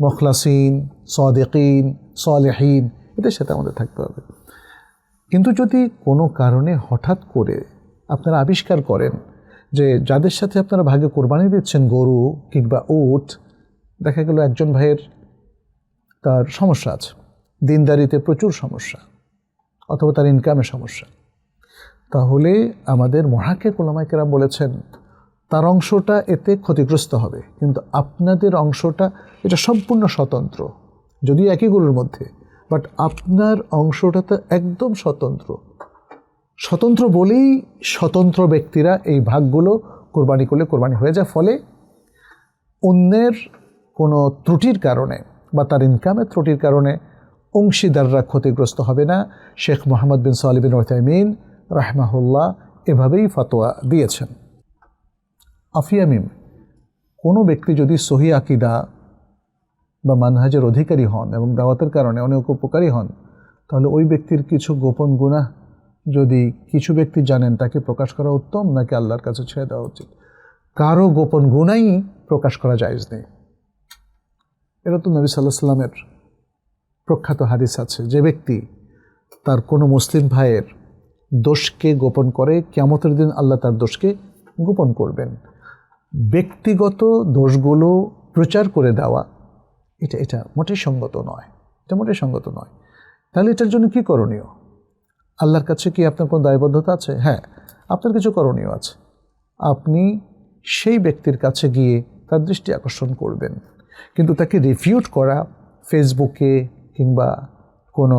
মুখলাসিন, সাদিকিন, সালেহিন, এদের সাথে আমাদের থাকতে হবে। কিন্তু যদি কোনো কারণে হঠাৎ করে আপনারা আবিষ্কার করেন যে যাদের সাথে আপনারা ভাগে কোরবানি দিচ্ছেন, গরু কিংবা উট, দেখা গেল একজন ভাইয়ের তার সমস্যা আছে, দিনদারিতে প্রচুর সমস্যা, অথবা তার ইনকামে সমস্যা, তাহলে আমাদের মুহাক্কিক উলামায়ে কেরাম বলেছেন তার অংশটা এতে ক্ষতিগ্রস্ত হবে, কিন্তু আপনাদের অংশটা এটা সম্পূর্ণ স্বতন্ত্র, যদিও একই গরুর মধ্যে, বাট আপনার অংশটা তো একদম স্বতন্ত্র। স্বতন্ত্র বলেই স্বতন্ত্র ব্যক্তিরা এই ভাগগুলো কোরবানি করলে কোরবানি হয়ে যায়। ফলে অন্যের কোনো ত্রুটির কারণে বা তার ইনকামের ত্রুটির কারণে অংশীদাররা ক্ষতিগ্রস্ত হবে না। শেখ মোহাম্মদ বিন সালিহ বিন উসাইমিন রাহমাহুল্লাহ এভাবেই ফতোয়া দিয়েছেন। আফিয়া মিম, কোনো ব্যক্তি যদি সহি আকীদা বা মানহাজের অধিকারী হন এবং দাওয়াতের কারণে অনেক উপকারী হন, তাহলে ওই ব্যক্তির কিছু গোপন গুনাহ যদি কিছু ব্যক্তি জানেন, তাকে প্রকাশ করা উত্তম নাকি আল্লাহর কাছে ছেড়ে দেওয়া উচিত? কারো গোপন গুনাহই প্রকাশ করা জায়েজ নেই। এটা তো নবী সাল্লাল্লাহু আলাইহি ওয়াসাল্লামের প্রখ্যাত হাদিস আছে, যে ব্যক্তি তার কোনো মুসলিম ভাইয়ের দোষকে গোপন করে, কিয়ামতের দিন আল্লাহ তার দোষকে গোপন করবেন। ব্যক্তিগত দোষগুলো প্রচার করে দেওয়া এটা মোটেই সঙ্গত নয়, এটা মোটেই সঙ্গত নয়। তাহলে এটার জন্য কি করণীয়? আল্লাহর কাছে কি আপনার কোনো দায়বদ্ধতা আছে? হ্যাঁ, আপনার কিছু করণীয় আছে। আপনি সেই ব্যক্তির কাছে গিয়ে তার দৃষ্টি আকর্ষণ করবেন, কিন্তু তাকে রিফিউট করা ফেসবুকে কিংবা কোনো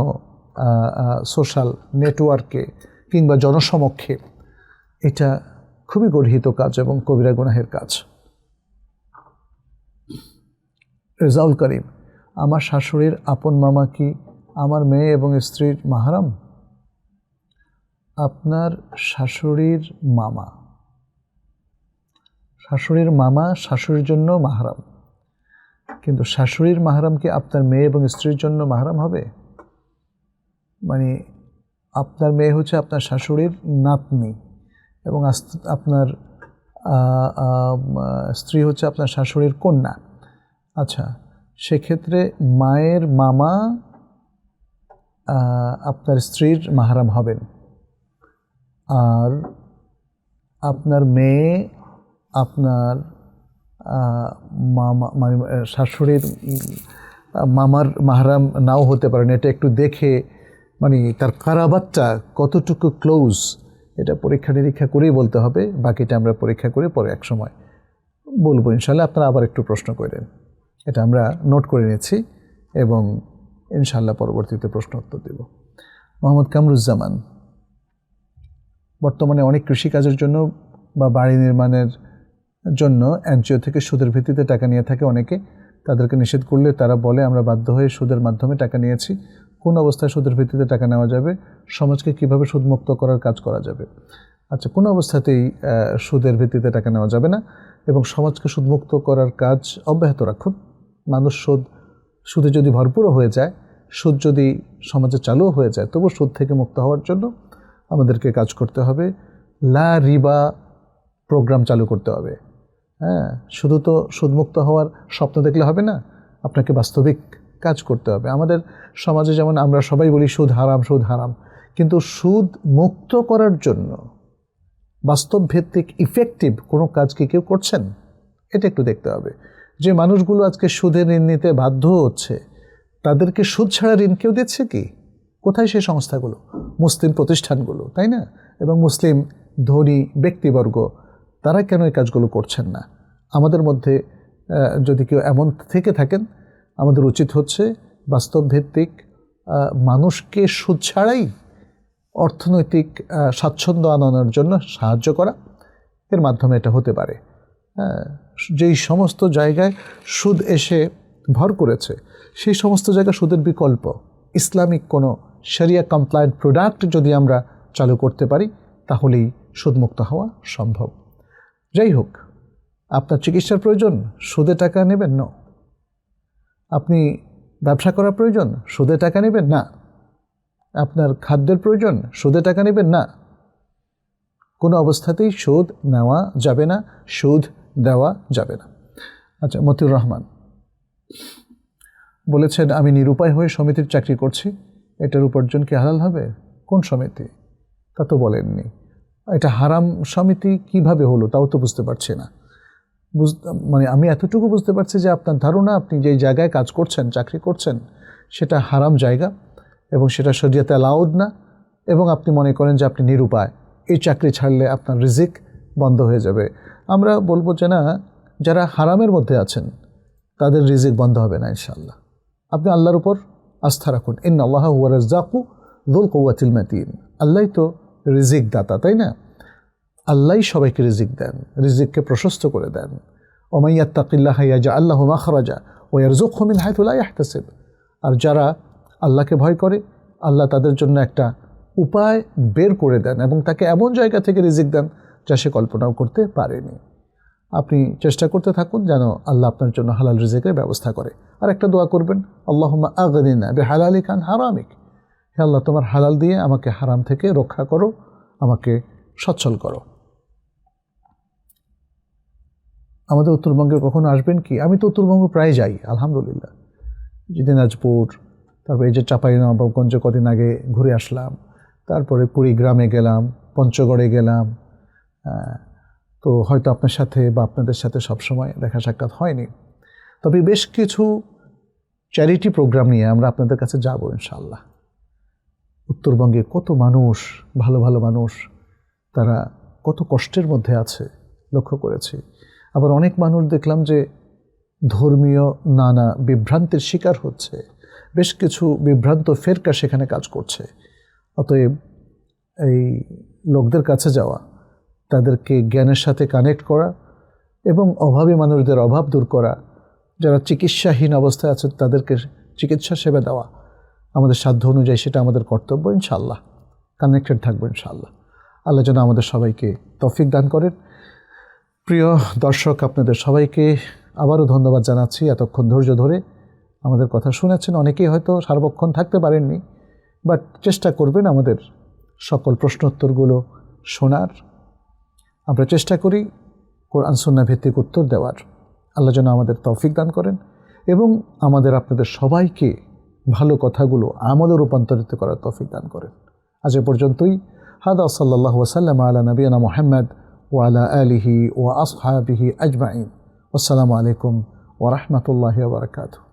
সোশ্যাল নেটওয়ার্কে কিংবা জনসমক্ষে, এটা খুবই গর্হিত কাজ এবং কবিরা গুনাহের কাজ। রেজাউল করিম, আমার শাশুড়ির আপন মামা কি আমার মেয়ে এবং স্ত্রীর মাহরাম? আপনার শাশুড়ির মামা শাশুড়ির জন্য মাহরাম, কিন্তু শাশুড়ির মাহরাম কি আপনার মেয়ে এবং স্ত্রীর জন্য মাহরাম হবে? মানে আপনার মেয়ে হচ্ছে আপনার শাশুড়ির নাতনি এবং আপনার স্ত্রী হচ্ছে আপনার শাশুড়ির কন্যা। আচ্ছা, সেক্ষেত্রে মায়ের মামা আপনার স্ত্রীর মাহরাম হবেন, আর আপনার মেয়ে আপনার মামা মানে শাশুড়ির মামার মাহরাম নাও হতে পারেন। এটা একটু দেখে, মানে তার কারাবাতটা কতটুকু ক্লোজ, এটা পরীক্ষা নিরীক্ষা করেই বলতে হবে। বাকিটা আমরা পরীক্ষা করে পরে এক সময় বলবো ইনশাল্লাহ। আপনারা আবার একটু প্রশ্ন করেন, এটা আমরা নোট করে নিয়েছি এবং ইনশাল্লাহ পরবর্তীতে প্রশ্ন উত্তর দেব। মোহাম্মদ কামরুজ্জামান, বর্তমানে অনেক কৃষিকাজের জন্য বা বাড়ি নির্মাণের জন্য এনজিও থেকে সুদের ভিত্তিতে টাকা নিয়ে থাকে অনেকে। তাদেরকে নিষেধ করলে তারা বলে আমরা বাধ্য হয়ে সুদের মাধ্যমে টাকা নিয়েছি। কোন অবস্থায় সুদের ভিত্তিতে টাকা নেওয়া যাবে? সমাজকে কিভাবে সুদমুক্ত করার কাজ করা যাবে? আচ্ছা, কোনো অবস্থাতেই সুদের ভিত্তিতে টাকা নেওয়া যাবে না এবং সমাজকে সুদমুক্ত করার কাজ অব্যাহত রাখুন। মানুষ সুদে যদি ভরপুরও হয়ে যায়, সুদ যদি সমাজে চালুও হয়ে যায়, তবু সুদ থেকে মুক্ত হওয়ার জন্য আমাদেরকে কাজ করতে হবে। লা রিবা প্রোগ্রাম চালু করতে হবে। হ্যাঁ, শুধু তো সুদমুক্ত হওয়ার স্বপ্ন দেখলে হবে না, আপনাকে বাস্তবিক কাজ করতে হবে। আমাদের সমাজে যেমন আমরা সবাই বলি সুদ হারাম, সুদ হারাম, কিন্তু সুদ মুক্ত করার জন্য বাস্তব ভিত্তিক ইফেক্টিভ কোনো কাজ কি কেউ করছেন? এটা একটু দেখতে হবে। যে মানুষগুলো আজকে সুদের ঋণ নিতে বাধ্য হচ্ছে, তাদেরকে সুদ ছাড়া ঋণ কেউ দিচ্ছে কি? কোথায় সেই সংস্থাগুলো? মুসলিম প্রতিষ্ঠানগুলো, তাই না? এবং মুসলিম ধনী ব্যক্তিবর্গ, তারা কেন এই কাজগুলো করছেন না? আমাদের মধ্যে যদি কেউ এমন থেকে থাকেন, আমাদের উচিত হচ্ছে বাস্তব ভিত্তিক মানুষকে সুদ ছাড়াই অর্থনৈতিক স্বাচ্ছন্দ্য আনানোর জন্য সাহায্য করা। এর মাধ্যমে এটা হতে পারে। যেই সমস্ত জায়গায় সুদ এসে ভর করেছে, সেই সমস্ত জায়গায় সুদের বিকল্প ইসলামিক কোনো শরিয়া কমপ্লায়েন্ট প্রোডাক্ট যদি আমরা চালু করতে পারি, তাহলেই সুদমুক্ত হওয়া সম্ভব। যাই হোক, আপনার চিকিৎসার প্রয়োজন, সুদে টাকা নেবেন না। আপনি ব্যবসা করার প্রয়োজন, সুদে টাকা নেবেন না। আপনার খাদ্যের প্রয়োজন, সুদে টাকা নেবেন না। কোনো অবস্থাতেই সুদ নেওয়া যাবে না, সুদ দেওয়া যাবে না। আচ্ছা, মতিউর রহমান বলেছেন আমি নিরুপায় হয়ে সমিতির চাকরি করছি, এটার উপার্জন কি হালাল হবে? কোন সমিতি? তা তো বলেননি। এটা হারাম সমিতি কিভাবে হলো তাও তো বুঝতে পারছি না। মানে আমি এতটুকু বুঝতে পারছি যে আপনার ধারণা আপনি যেই জায়গায় কাজ করছেন, চাকরি করছেন, সেটা হারাম জায়গা এবং সেটা শরিয়াতে অ্যালাউড না, এবং আপনি মনে করেন যে আপনি নিরুপায়, এই চাকরি ছাড়লে আপনার রিজিক বন্ধ হয়ে যাবে। আমরা বলবো যে না, যারা হারামের মধ্যে আছেন তাদের রিজিক বন্ধ হবে না ইনশাআল্লাহ। আপনি আল্লাহর উপর আস্থা রাখুন। ইন্নাল্লাহা হুয়া রাজ্জাকু যুল কুওয়াতিল মাতিন। আল্লাহই তো রিজিক দাতা, তাই না? আল্লাহই সবাইকে রিজিক দেন, রিজিককে প্রশস্ত করে দেন। ওয়া মান ইয়াত্তাকিল্লাহা ইয়াজআল লাহু মাখরাজা ওয়া ইয়ারযুকহু মিন হাইথু লা ইয়াহতাসিব। আর যারা আল্লাহকে ভয় করে, আল্লাহ তাদের জন্য একটা উপায় বের করে দেন এবং তাকে এমন জায়গা থেকে রিজিক দেন যা সে কল্পনাও করতে পারেনি। আপনি চেষ্টা করতে থাকুন যেন আল্লাহ আপনার জন্য হালাল রিজিকের ব্যবস্থা করে। আর একটা দোয়া করবেন, আল্লাহুম্মা আগনিনা বিহালালিকা আন হারামিক, হে আল্লাহ তোমার হালাল দিয়ে আমাকে হারাম থেকে রক্ষা করো, আমাকে সচ্ছল করো। আমাদের উত্তরবঙ্গে কখনো আসবেন কি? আমি তো উত্তরবঙ্গ প্রায় যাই আলহামদুলিল্লাহ। দিনাজপুর, তারপরে এই যে চাঁপাইনবাবগঞ্জে কদিন আগে ঘুরে আসলাম, তারপরে কুড়িগ্রামে গেলাম, পঞ্চগড়ে গেলাম। তো হয়তো আপনার সাথে বা আপনাদের সাথে সবসময় দেখা সাক্ষাৎ হয়নি, তবে বেশ কিছু চ্যারিটি প্রোগ্রাম নিয়ে আমরা আপনাদের কাছে যাব ইনশাআল্লাহ। উত্তরবঙ্গে কত মানুষ, ভালো ভালো মানুষ, তারা কত কষ্টের মধ্যে আছে লক্ষ্য করেছি। আবার অনেক মানুষ দেখলাম যে ধর্মীয় নানা বিভ্রান্তির শিকার হচ্ছে, বেশ কিছু বিভ্রান্ত ফেরকা সেখানে কাজ করছে। অতএব এই লোকদের কাছে যাওয়া, তাদেরকে জ্ঞানের সাথে কানেক্ট করা এবং অভাবী মানুষদের অভাব দূর করা, যারা চিকিৎসাহীন অবস্থায় আছে তাদেরকে চিকিৎসা সেবা দেওয়া, আমাদের সাধ্য অনুযায়ী সেটা আমাদের কর্তব্য। ইনশাআল্লাহ কানেক্টেড থাকবো ইনশাআল্লাহ। আল্লাহ যেন আমাদের সবাইকে তৌফিক দান করেন। প্রিয় দর্শক, আপনাদের সবাইকে আবারও ধন্যবাদ জানাচ্ছি এতক্ষণ ধৈর্য ধরে আমাদের কথা শুনেছেন। অনেকেই হয়তো সার্বক্ষণ থাকতে পারেননি, বাট চেষ্টা করবেন আমাদের সকল প্রশ্নোত্তরগুলো শোনার। আমরা চেষ্টা করি কোরআন সুন্নাহ ভিত্তিক উত্তর দেওয়ার। আল্লাহ যেন আমাদের তৌফিক দান করেন এবং আমাদের আপনাদের সবাইকে ভালো কথাগুলো আমলে রূপান্তরিত করার তৌফিক দান করেন। আজ এ পর্যন্তই। হাদা সাল্লাল্লাহু ওয়াসাল্লাম আলা নবিয়িনা মুহাম্মদ ওয়া আলা আলিহি ওয়া আসহাবিহি আজমাইন। আসসালামু আলাইকুম ওয়া রাহমাতুল্লাহি ওয়া বারাকাতুহু।